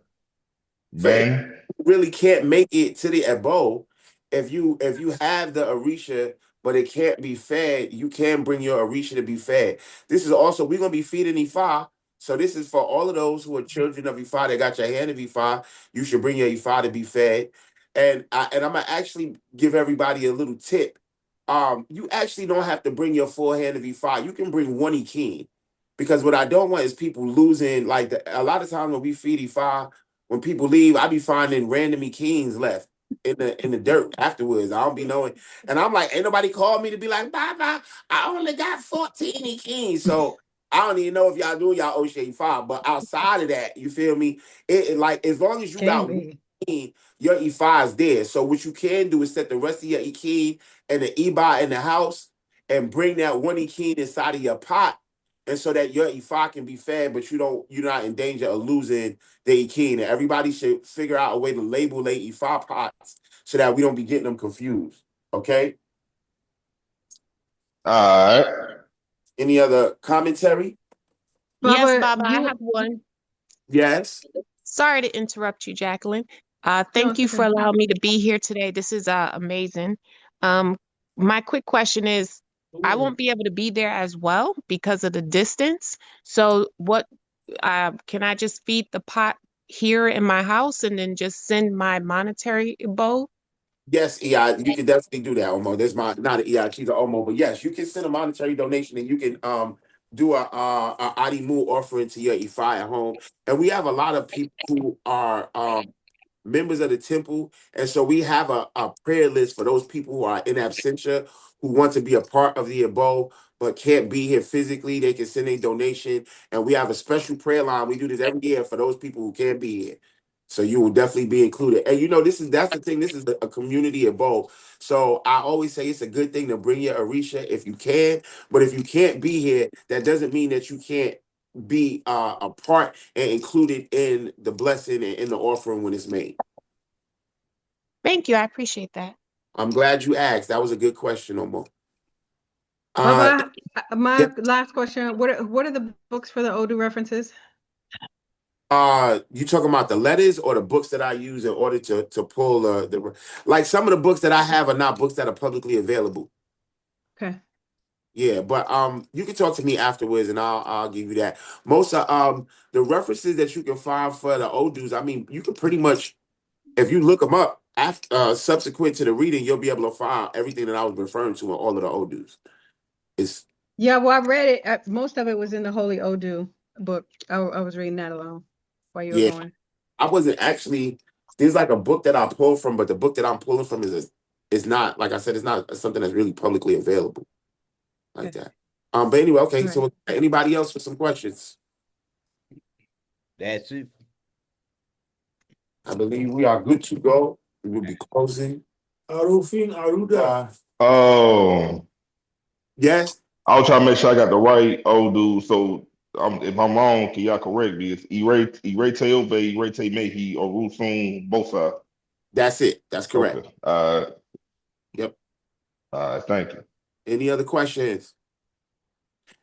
Fed bang. really can't make it to the abo. If you have the Orisha, but it can't be fed, you can bring your Orisha to be fed. This is also we're gonna be feeding Ifa. So this is for all of those who are children of Ifa that got your hand of Ifa. You should bring your Ifa to be fed. And I'm gonna actually give everybody a little tip. You actually don't have to bring your full hand of Ifa. You can bring one Ikin. Because what I don't want is people losing like a lot of times when we feed Ifa, when people leave, I be finding random Keens left in the dirt afterwards. I don't be knowing. And I'm like, ain't nobody called me to be like, Baba, I only got 14 Keens. So I don't even know if y'all doing y'all O'Shea 5. But outside of that, you feel me? Like as long as you Can got one be. Ekeen, your E5 is there. So what you can do is set the rest of your Ekeen and the E-Bar in the house and bring that one Ekeen inside of your pot. And so that your Ifa can be fed, but you're not in danger of losing the Ikin. And everybody should figure out a way to label their Ifa pots so that we don't be getting them confused. Okay? All right. Any other commentary? Yes, Baba, Baba, I you have one. Yes. Sorry to interrupt you, Jacqueline. no, Thank it's you for okay. allowing me to be here today. This is amazing. Um, my quick question is, I won't be able to be there as well because of the distance. So what, can I just feed the pot here in my house and then just send my monetary bowl? Yes, EI, you can definitely do that, Omo. There's my not an EI, she's an Omo, but yes, you can send a monetary donation and you can do a Adimu offering to your Ifa at home. And we have a lot of people who are members of the temple. And so we have a prayer list for those people who are in absentia, who want to be a part of the abode, but can't be here physically. They can send a donation. And we have a special prayer line. We do this every year for those people who can't be here. So you will definitely be included. And that's the thing. This is a community abode. So I always say it's a good thing to bring your Orisha if you can. But if you can't be here, that doesn't mean that you can't be a part and included in the blessing and in the offering when it's made. Thank you. I appreciate that. I'm glad you asked. That was a good question, Omo. Uh, Baba, yeah, my last question. What are the books for the Odu references? you talking about the letters or the books that I use in order to pull the like some of the books that I have are not books that are publicly available. Okay. Yeah, but you can talk to me afterwards and I'll give you that. Most of the references that you can find for the Odus, I mean, you can pretty much if you look them up after subsequent to the reading, you'll be able to find everything that I was referring to in all of the Odus. It's Yeah, well, I read it. Most of it was in the Holy Odu book. I was reading that alone while you were yeah. going. I wasn't actually. There's like a book that I pulled from, but the book that I'm pulling from is not like I said. It's not something that's really publicly available like Okay. that. But anyway, okay. All right. So anybody else for some questions? That's it. I believe we are good to go. We will be closing. Arufin Aruda. Oh, Yes, I was trying to make sure I got the right old dude. So if I'm wrong, can y'all correct me? It's Irete Obe, Irete Mehi, or Rusun Bosa. that's it. That's correct. Okay. Yep. Thank you. Any other questions?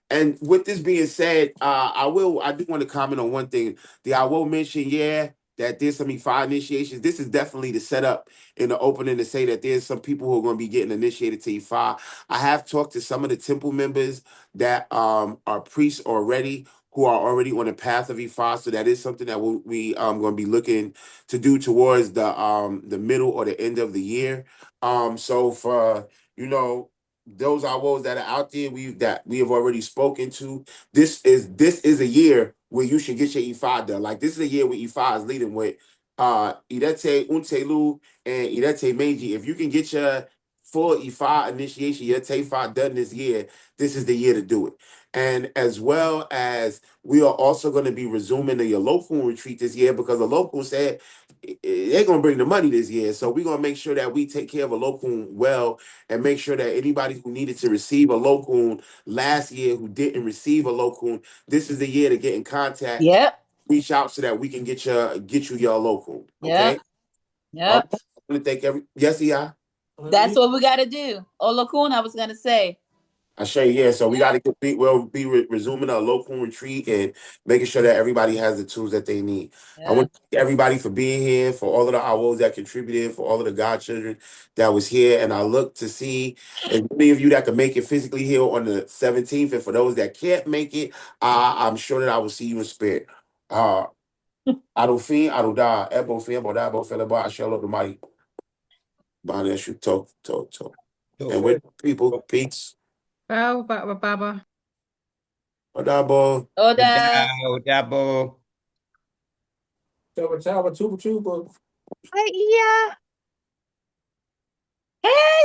And with this being said, I do want to comment on one thing. I will mention, yeah, that there's some E5 initiations. This is definitely the setup in the opening to say that there's some people who are going to be getting initiated to E5. I have talked to some of the temple members that are priests already who are already on the path of E5. So that is something that we going to be looking to do towards the middle or the end of the year. So for those are wolves that are out there we have already spoken to. This is a year where you should get your E5 done. Like this is a year where E5 is leading with Irete Untelu and Irete Meiji. If you can get your full E5 initiation, your T5 done this year, this is the year to do it. And as well as we are also going to be resuming the local retreat this year because the local said they're going to bring the money this year. So we're going to make sure that we take care of a local well and make sure that anybody who needed to receive a local last year who didn't receive a local, this is the year to get in contact, Yep. reach out so that we can get you your local. Okay. Yep. Yep. I want to thank yes, yeah. That's what we gotta do. Olokun, I was gonna say. Yeah. So we got to we'll be resuming a local retreat and making sure that everybody has the tools that they need. I Yeah. want to thank everybody for being here, for all of the owls that contributed, for all of the godchildren that was here. And I look to see as many of you that can make it physically here on the 17th. And for those that can't make it, I'm sure that I will see you in spirit. Adolfine, Adolda, Ebo, Febo, Dabo, Feleba, Ashelo, the mighty, Baneshu, to. And with people, peace. Baba. Adabo. Oda. Dabo. Chubba chubba chuba chuba. Yeah.